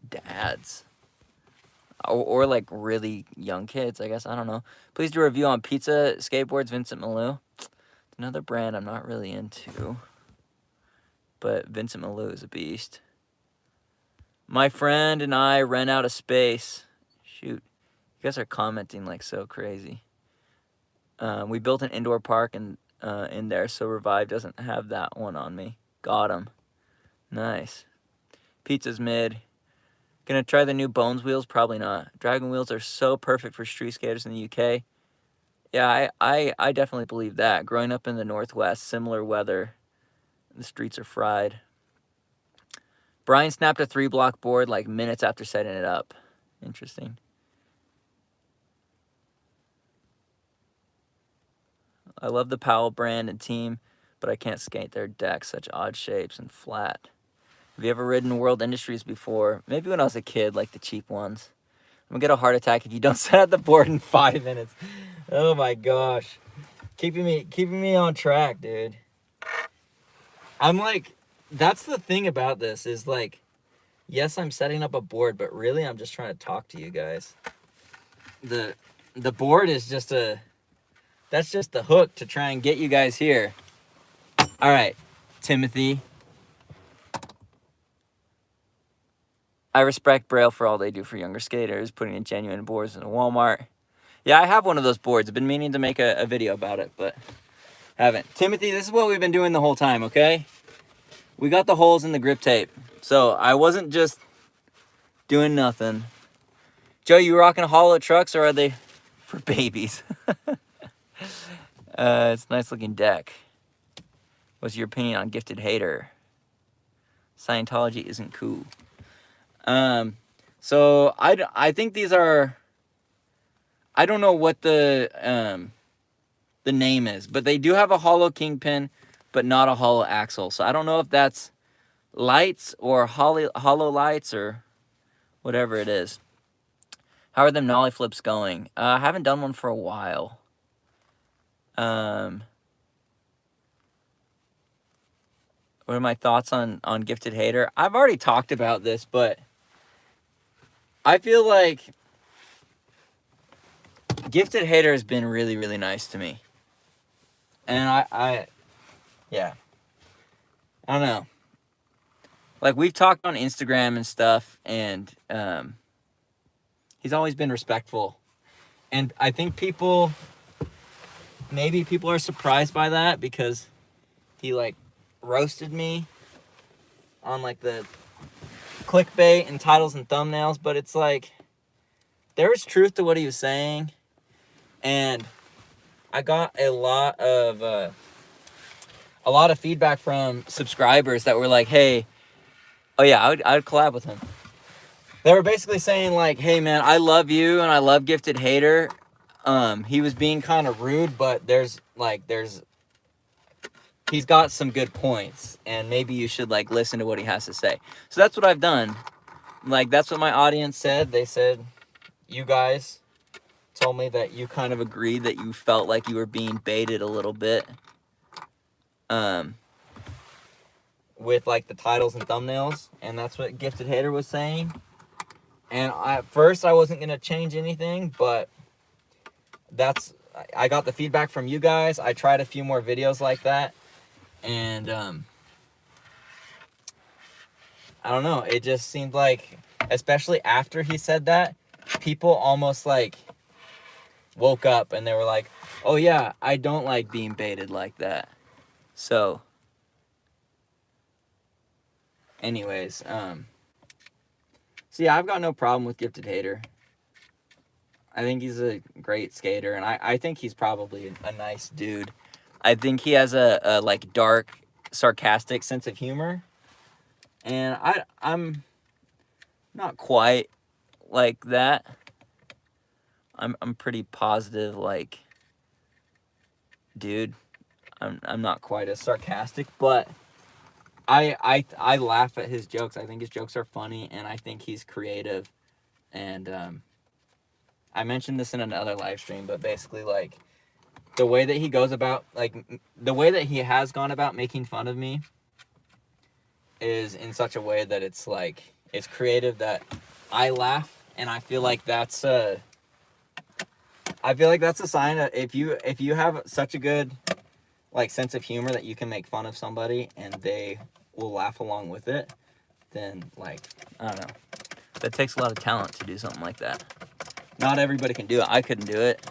dads. Or like really young kids, I guess. I don't know. Please do a review on Pizza Skateboards, Vincent Malou. Another brand I'm not really into. But Vincent Malou is a beast. My friend and I ran out of space. Shoot. You guys are commenting like so crazy. We built an indoor park in there, so Revive doesn't have that one on me. Got him. Nice. Pizza's mid. Gonna try the new Bones wheels? Probably not. Dragon wheels are so perfect for street skaters in the UK. Yeah, I definitely believe that. Growing up in the Northwest, similar weather, the streets are fried. Brian snapped a 3-block board like minutes after setting it up. Interesting. I love the Powell brand and team, but I can't skate their decks, such odd shapes and flat. Have you ever ridden World Industries before? Maybe when I was a kid, like the cheap ones. I'm gonna get a heart attack if you don't set up the board in 5 minutes. Oh my gosh. Keeping me on track, dude. I'm like, that's the thing about this is like, yes, I'm setting up a board, but really I'm just trying to talk to you guys. The board is just that's just the hook to try and get you guys here. All right, Timothy. I respect Braille for all they do for younger skaters, putting in genuine boards in a Walmart. Yeah, I have one of those boards. I've been meaning to make a video about it, but haven't. Timothy, this is what we've been doing the whole time, okay? We got the holes in the grip tape. So I wasn't just doing nothing. Joe, you rocking hollow trucks or are they for babies? It's a nice looking deck. What's your opinion on Gifted Hater? Scientology isn't cool. So I think these are, I don't know what the name is, but they do have a hollow kingpin, but not a hollow axle. So I don't know if that's lights or hollow lights or whatever it is. How are them nollie flips going? I haven't done one for a while. What are my thoughts on Gifted Hater? I've already talked about this, but I feel like Gifted Hater has been really, really nice to me. And yeah. I don't know. Like, we've talked on Instagram and stuff, and he's always been respectful. And I think maybe people are surprised by that because he, like, roasted me on, like, the clickbait and titles and thumbnails, but it's like, there was truth to what he was saying, and I got a lot of feedback from subscribers that were like, hey, oh yeah, I would collab with him. They were basically saying like, hey man, I love you and I love Gifted Hater. He was being kind of rude, but he's got some good points, and maybe you should like listen to what he has to say. So that's what I've done. Like, that's what my audience said. They said, you guys told me that you kind of agreed that you felt like you were being baited a little bit. With like the titles and thumbnails, and that's what Gifted Hater was saying. And at first I wasn't gonna change anything, but I got the feedback from you guys. I tried a few more videos like that, and I don't know. It just seemed like, especially after he said that, people almost like woke up and they were like, oh yeah, I don't like being baited like that. So anyways, so yeah, I've got no problem with Gifted Hater. I think he's a great skater, and I think he's probably a nice dude. I think he has a like dark, sarcastic sense of humor, and I'm not quite like that. I'm pretty positive, like, dude. I'm not quite as sarcastic, but I laugh at his jokes. I think his jokes are funny, and I think he's creative. And I mentioned this in another live stream, but basically, like, the way that he goes about, like, the way that he has gone about making fun of me is in such a way that it's, like, it's creative that I laugh, and I feel like that's a sign that if you have such a good, like, sense of humor that you can make fun of somebody and they will laugh along with it, then, like, I don't know. That takes a lot of talent to do something like that. Not everybody can do it. I couldn't do it.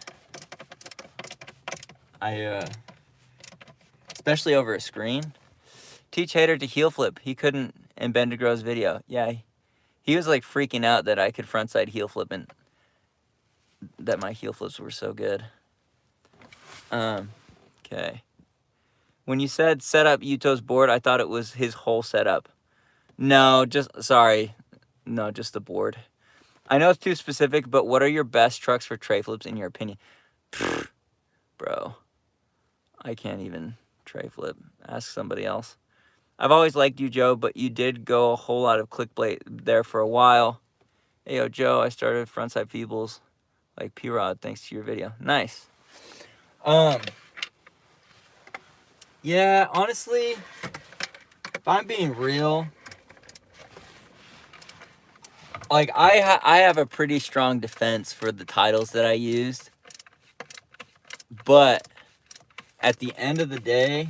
Especially over a screen. Teach Hater to heel flip. He couldn't in Bendigro's video. Yeah, he was like freaking out that I could frontside heel flip and that my heel flips were so good. Okay. When you said set up Yuto's board, I thought it was his whole setup. No, just the board. I know it's too specific, but what are your best trucks for tray flips in your opinion? Pfft, bro, I can't even tray flip. Ask somebody else. I've always liked you, Joe, but you did go a whole lot of clickbait there for a while. Hey, yo, Joe, I started frontside feebles like P-Rod thanks to your video. Nice. Yeah, honestly, if I'm being real, like, I have a pretty strong defense for the titles that I used, but at the end of the day,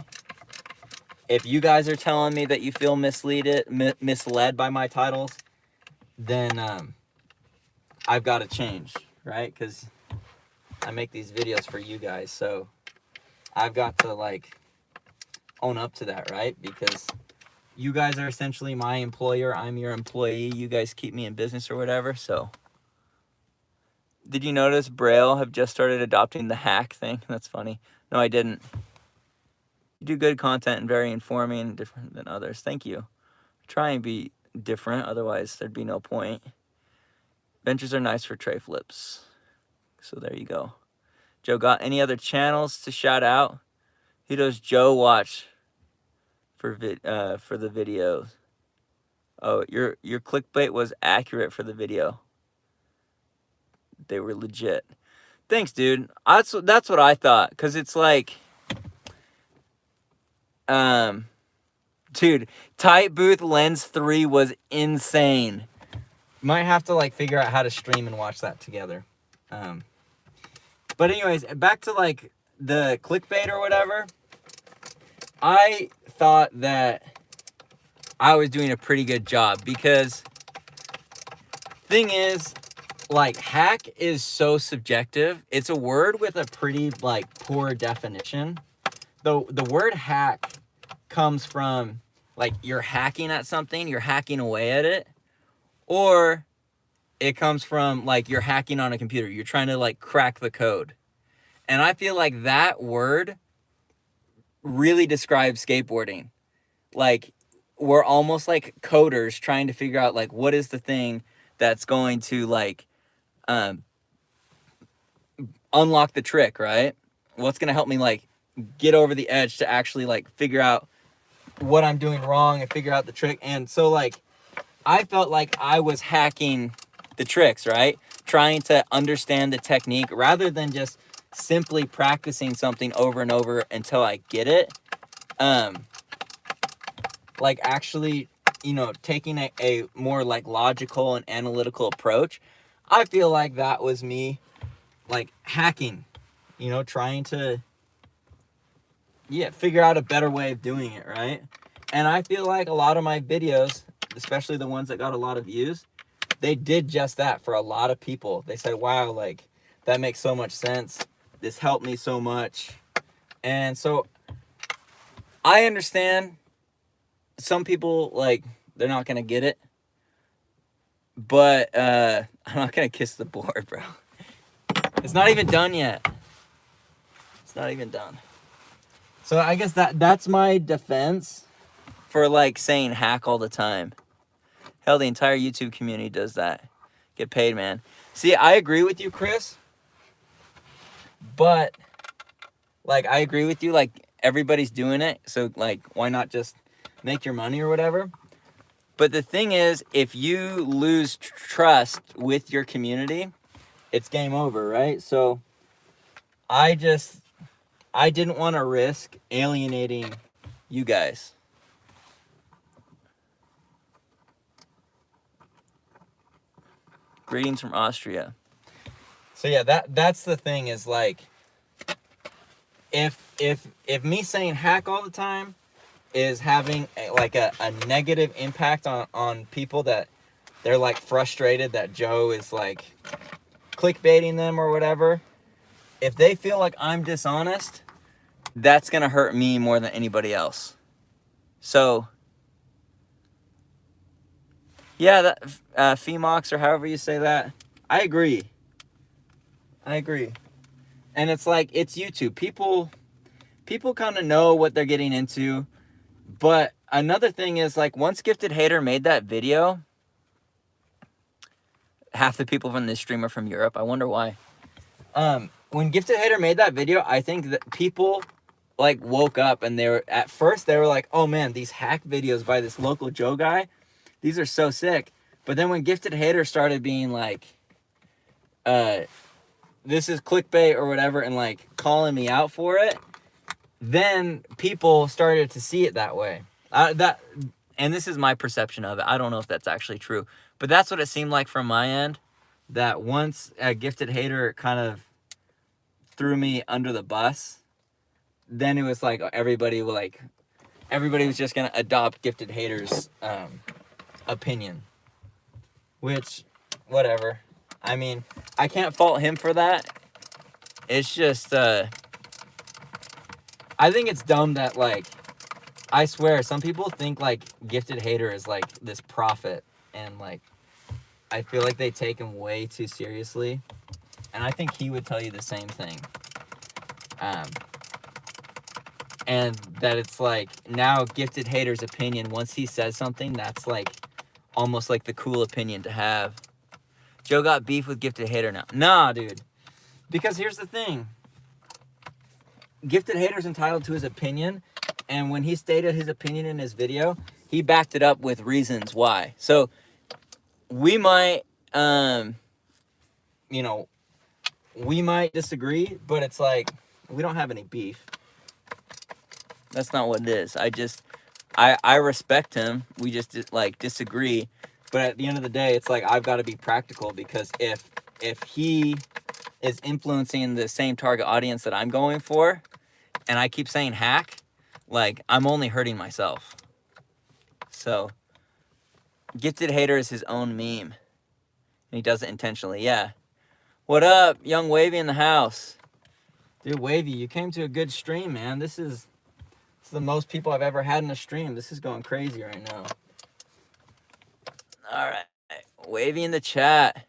if you guys are telling me that you feel misled by my titles, then I've got to change, right? Because I make these videos for you guys, so I've got to, like, own up to that, right? Because you guys are essentially my employer. I'm your employee. You guys keep me in business or whatever, so. Did you notice Braille have just started adopting the hack thing? That's funny. No, I didn't. You do good content and very informing and different than others. Thank you. Try and be different, otherwise there'd be no point. Ventures are nice for tray flips. So there you go. Joe, got any other channels to shout out? Who does Joe watch for the videos? Oh, your clickbait was accurate for the video. They were legit. Thanks, dude. That's what I thought, because it's like, dude, Tight Booth Lens 3 was insane. Might have to, like, figure out how to stream and watch that together. But anyways, back to, like, the clickbait or whatever. I thought that I was doing a pretty good job, because thing is, like, hack is so subjective. It's a word with a pretty, like, poor definition. The word hack comes from, like, you're hacking at something, you're hacking away at it, or it comes from, like, you're hacking on a computer. You're trying to, like, crack the code. And I feel like that word really describes skateboarding. Like, we're almost like coders trying to figure out, like, what is the thing that's going to, like, unlock the trick, right? What's going to help me, like, get over the edge to actually, like, figure out what I'm doing wrong and figure out the trick. And so, like, I felt like I was hacking the tricks, right? Trying to understand the technique rather than just simply practicing something over and over until I get it. Like, actually, you know, taking a more, like, logical and analytical approach. I feel like that was me, like, hacking, you know, trying to, figure out a better way of doing it, right? And I feel like a lot of my videos especially the ones that got a lot of views, they did just that for a lot of people. They said, wow, like, that makes so much sense. This helped me so much. And so I understand some people, like, they're not going to get it. But I'm not going to kiss the board, bro. It's not even done yet. It's not even done. So I guess that's my defense for, like, saying hack all the time. Hell, the entire YouTube community does that. Get paid, man. See, I agree with you, Chris. But, like, I agree with you. Like, everybody's doing it. So, like, why not just make your money or whatever? But the thing is, if you lose trust with your community, it's game over, right? So, I didn't want to risk alienating you guys. Greetings from Austria. So yeah, that's the thing is, like, if me saying hack all the time is having a negative impact on people, that they're, like, frustrated that Joe is, like, clickbaiting them or whatever, if they feel like I'm dishonest, that's gonna hurt me more than anybody else. So yeah, that Femox, or however you say that, I agree. And it's like, it's YouTube. People kind of know what they're getting into. But another thing is, like, once Gifted Hater made that video, half the people from this stream are from Europe. I wonder why. When Gifted Hater made that video, I think that people, like, woke up, and at first they were like, oh man, these hack videos by this local Joe guy, these are so sick. But then when Gifted Hater started being like, this is clickbait or whatever, and, like, calling me out for it, then people started to see it that way. And this is my perception of it. I don't know if that's actually true, but that's what it seemed like from my end. That once a Gifted Hater kind of threw me under the bus, then it was like everybody was just gonna adopt Gifted Hater's opinion. Which, whatever. I mean, I can't fault him for that. It's just, I think it's dumb that, like, I swear, some people think, like, Gifted Hater is, like, this prophet. And, like, I feel like they take him way too seriously. And I think he would tell you the same thing. And that it's, like, now Gifted Hater's opinion, once he says something, that's, like, almost like the cool opinion to have. Joe got beef with Gifted Hater now. Nah, dude. Because here's the thing. Gifted Hater's entitled to his opinion. And when he stated his opinion in his video, he backed it up with reasons why. So, we might, we might disagree, but it's like, we don't have any beef. That's not what it is. I respect him. We just, like, disagree. But at the end of the day, it's like, I've got to be practical, because if he is influencing the same target audience that I'm going for, and I keep saying hack, like, I'm only hurting myself. So, Gifted Hater is his own meme. And he does it intentionally, yeah. What up, Young Wavy in the house? Dude, Wavy, you came to a good stream, man. This is the most people I've ever had in a stream. This is going crazy right now. All right. Wavy in the chat.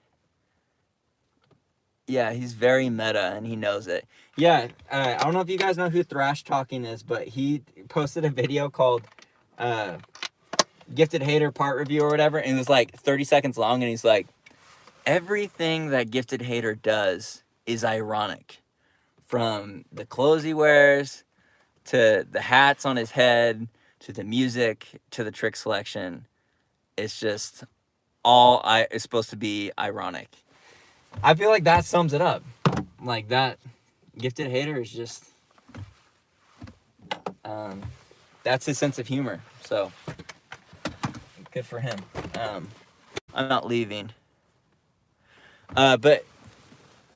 Yeah, he's very meta, and he knows it. Yeah, I don't know if you guys know who Thrash Talking is, but he posted a video called Gifted Hater Part Review or whatever, and it was like 30 seconds long, and he's like, everything that Gifted Hater does is ironic. From the clothes he wears, to the hats on his head, to the music, to the trick selection. It's just it's supposed to be ironic. I feel like that sums it up. Like, that Gifted Hater is just, that's his sense of humor. So, good for him. I'm not leaving. But,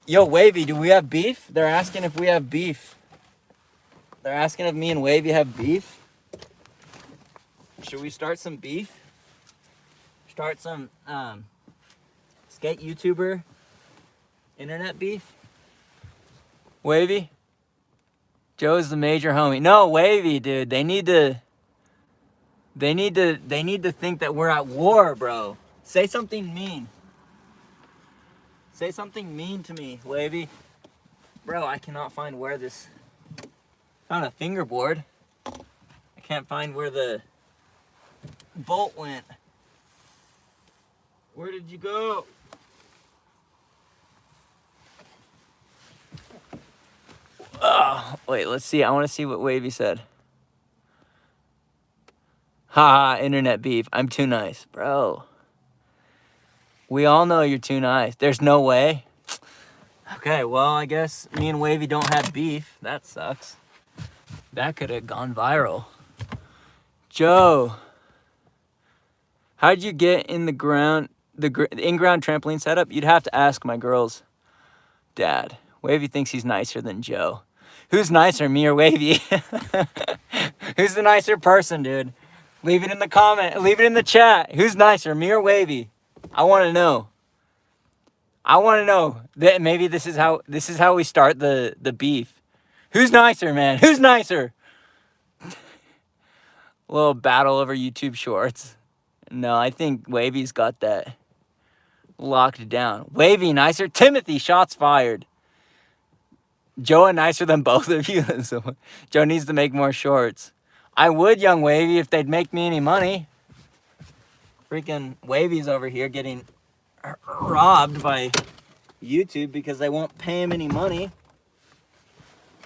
yo, Wavy, do we have beef? They're asking if we have beef. They're asking if me and Wavy have beef. Should we start some beef? start some skate YouTuber internet beef? Wavy? Joe's the major homie. No, Wavy, dude. They need to think that we're at war, bro. Say something mean. Say something mean to me, Wavy. Bro, I cannot find where this... Found a fingerboard. I can't find where the bolt went. Where did you go? Oh, wait, let's see. I want to see what Wavy said. Haha, internet beef. I'm too nice. Bro. We all know you're too nice. There's no way. Okay, well, I guess me and Wavy don't have beef. That sucks. That could have gone viral. Joe. How'd you get in the ground, the in-ground trampoline setup? You'd have to ask my girl's dad. Wavy thinks he's nicer than Joe. Who's nicer, me or Wavy? Who's the nicer person, dude? Leave it in the comment. Leave it in the chat. Who's nicer, me or Wavy? I want to know. I want to know. That maybe this is how we start the beef. Who's nicer, man? Who's nicer? A little battle over YouTube Shorts. No, I think Wavy's got that locked down. Wavy nicer. Timothy, shots fired. Joe nicer than both of you. So Joe needs to make more shorts. I would, young Wavy, if they'd make me any money. Freaking Wavy's over here getting robbed by YouTube because they won't pay him any money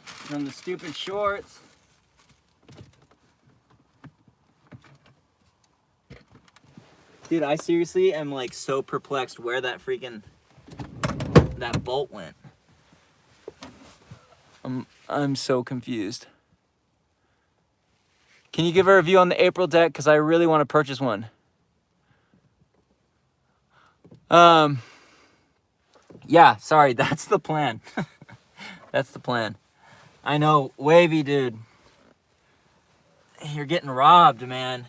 from the stupid shorts. Dude, I seriously am like so perplexed where that bolt went. I'm so confused. Can you give a review on the April deck? Because I really want to purchase one. Yeah, sorry, that's the plan. That's the plan. I know, Wavy, dude. You're getting robbed, man.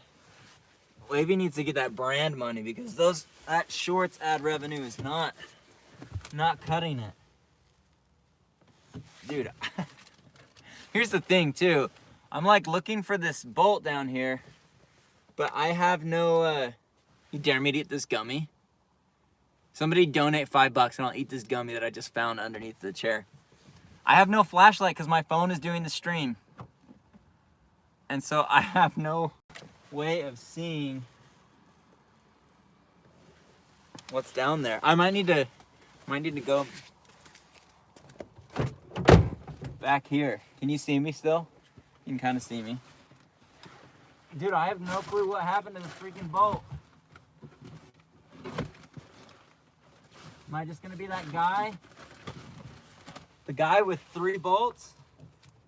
Wavy needs to get that brand money because that shorts ad revenue is not cutting it. Dude, here's the thing, too. I'm, like, looking for this bolt down here, but I have no, you dare me to eat this gummy? Somebody donate $5 and I'll eat this gummy that I just found underneath the chair. I have no flashlight because my phone is doing the stream. And so I have no way of seeing what's down there. I might need to go back here. Can you see me still? You can kind of see me. Dude, I have no clue what happened to this freaking bolt. Am I just gonna be that guy? The guy with 3 bolts?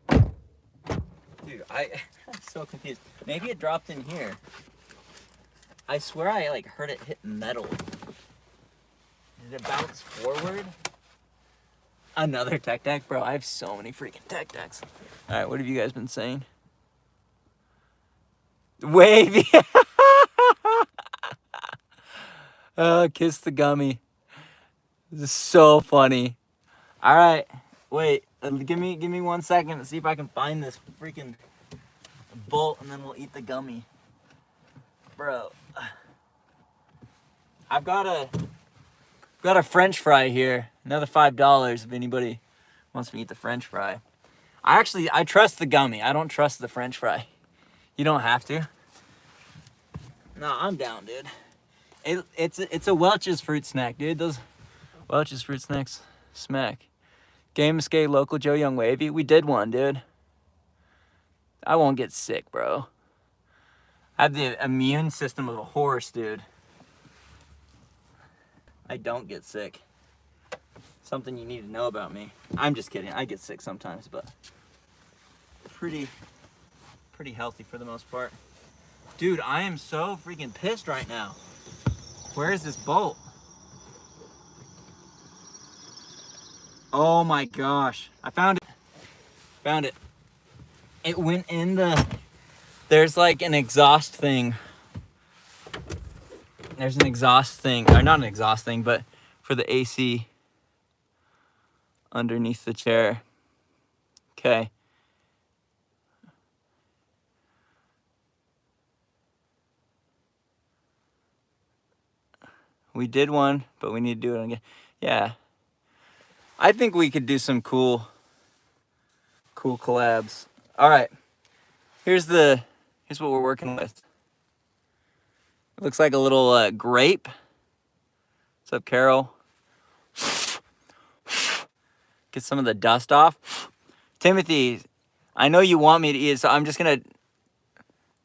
Dude, I'm so confused. Maybe it dropped in here. I swear I like heard it hit metal. Did it bounce forward? Another tech deck? Bro, I have so many freaking tech decks. Alright, what have you guys been saying? Wavy! Oh, kiss the gummy. This is so funny. Alright, wait. Give me 1 second to see if I can find this freaking bolt and then we'll eat the gummy. Bro. I've got a French fry here. Another $5 if anybody wants me to eat the French fry. I trust the gummy. I don't trust the French fry. You don't have to. No, I'm down, dude. It's a Welch's fruit snack, dude. Those Welch's fruit snacks smack. Game of Skate local Joe Young Wavy. We did one, dude. I won't get sick, bro. I have the immune system of a horse, dude. I don't get sick. Something you need to know about me. I'm just kidding. I get sick sometimes, but pretty healthy for the most part. Dude, I am so freaking pissed right now. Where is this bolt? Oh my gosh. I found it. Found it. It went in the... There's like an exhaust thing There's an exhaust thing, or not an exhaust thing, but for the AC underneath the chair. Okay. We did one, but we need to do it again. Yeah. I think we could do some cool collabs. All right. Here's what we're working with. It looks like a little grape. What's up, Carol? Get some of the dust off. Timothy, I know you want me to eat, so I'm just gonna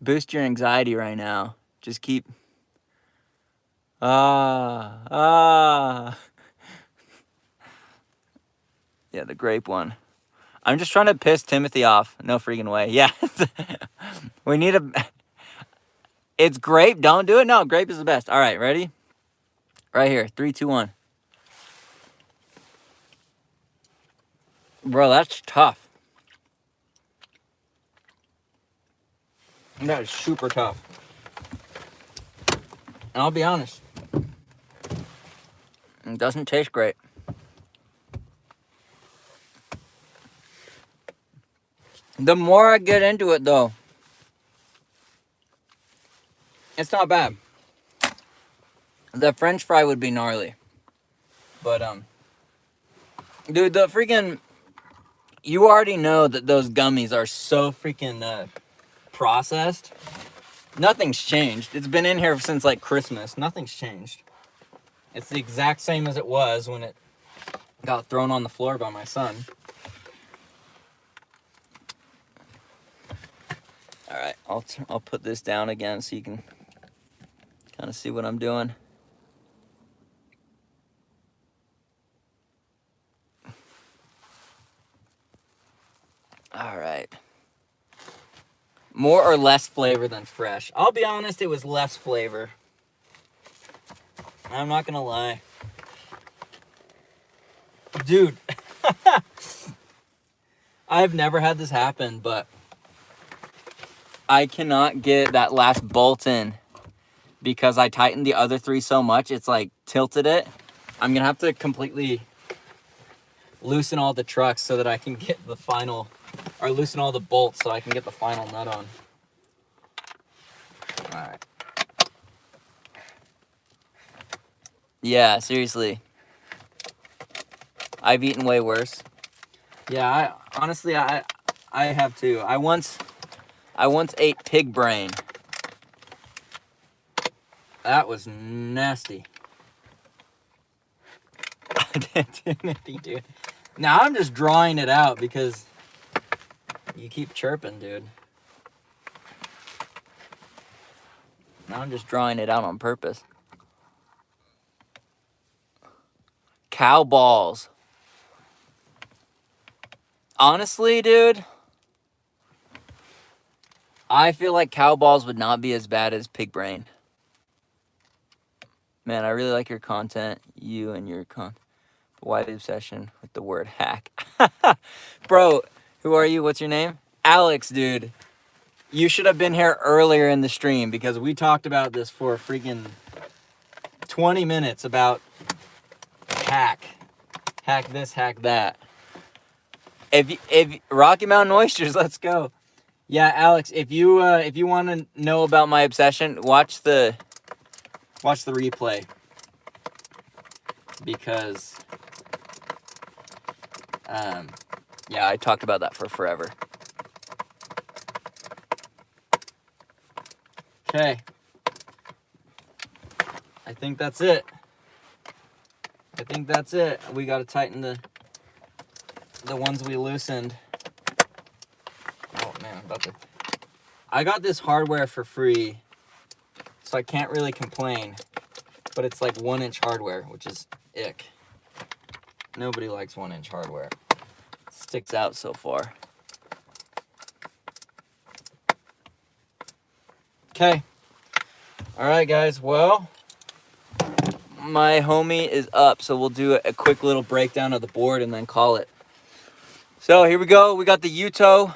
boost your anxiety right now. Just keep. Yeah, the grape one. I'm just trying to piss Timothy off. No freaking way. Yeah. We need a... It's grape. Don't do it. No, grape is the best. All right, ready? Right here. 3, 2, 1. Bro, that's tough. That is super tough. And I'll be honest. It doesn't taste great. The more I get into it, though, it's not bad. The French fry would be gnarly. But, dude, the freaking... You already know that those gummies are so freaking, processed. Nothing's changed. It's been in here since, like, Christmas. Nothing's changed. It's the exact same as it was when it got thrown on the floor by my son. All right, I'll put this down again so you can kind of see what I'm doing. All right. More or less flavor than fresh. I'll be honest, it was less flavor. I'm not gonna lie. Dude. I've never had this happen, but I cannot get that last bolt in because I tightened the other 3 so much, it's like tilted it. I'm gonna have to completely loosen all the trucks so that I can get the final, or loosen all the bolts so I can get the final nut on. All right. Yeah, seriously. I've eaten way worse. Yeah, honestly, I have too. I once ate pig brain. That was nasty. Timothy, dude. Now I'm just drawing it out because you keep chirping, dude. Now I'm just drawing it out on purpose. Cow balls. Honestly, dude, I feel like cow balls would not be as bad as pig brain. Man, I really like your content. You and your why the obsession with the word hack? Bro, who are you? What's your name? Alex, dude. You should have been here earlier in the stream because we talked about this for freaking 20 minutes about hack this, hack that. If Rocky Mountain Oysters, let's go. Yeah, Alex, if you want to know about my obsession, watch the replay because yeah, I talked about that for forever. Okay. I think that's it. We got to tighten the ones we loosened. Oh man, I got this hardware for free, so I can't really complain. But it's like 1-inch hardware, which is ick. Nobody likes 1-inch hardware. It sticks out so far. Okay. All right, guys. Well, my homie is up, so we'll do a quick little breakdown of the board and then call it. So here we go. We got the Yuto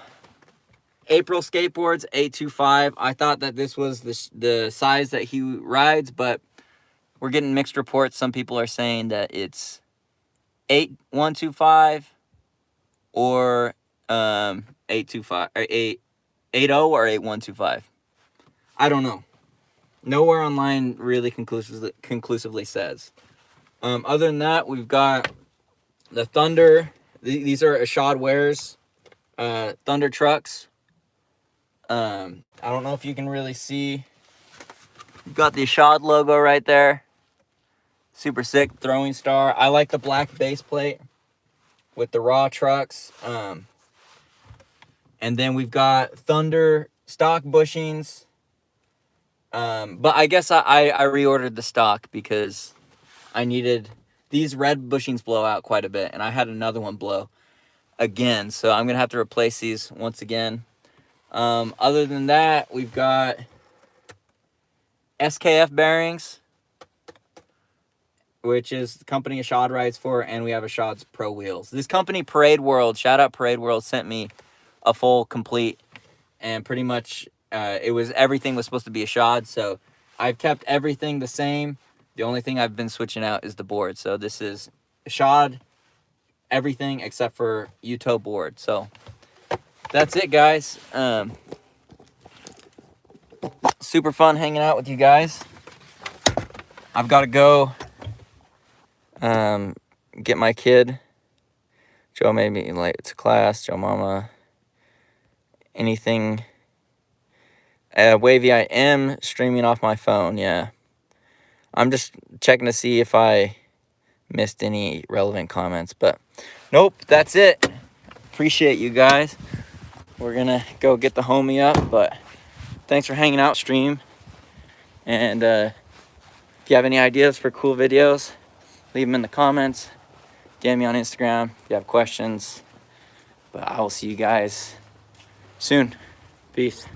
April Skateboards 825. I thought that this was the size that he rides, but we're getting mixed reports. Some people are saying that it's 8125 or 825 or 880 or 8125. I don't know. Nowhere online really conclusively says. Other than that, we've got the Thunder. These are Ashad wares. Thunder trucks. I don't know if you can really see. You've got the Ashad logo right there. Super sick throwing star. I like the black base plate with the raw trucks. And then we've got Thunder stock bushings. But I guess I reordered the stock because I needed... These red bushings blow out quite a bit, and I had another one blow again. So I'm going to have to replace these once again. Other than that, we've got SKF bearings, which is the company Ashad rides for, and we have Ashad's Pro Wheels. This company, Parade World, shout out Parade World, sent me a full complete, and pretty much everything was supposed to be Ashad, so I've kept everything the same. The only thing I've been switching out is the board. So this is Ashad, everything except for Yuto board. So that's it, guys. Super fun hanging out with you guys. I've got to go get my kid. Joe made me late to class. Joe mama. Anything. Wavy, I am streaming off my phone, yeah. I'm just checking to see if I missed any relevant comments, but nope, that's it. Appreciate you guys. We're gonna go get the homie up, but thanks for hanging out, stream. And if you have any ideas for cool videos, leave them in the comments. DM me on Instagram if you have questions. But I will see you guys soon. Peace.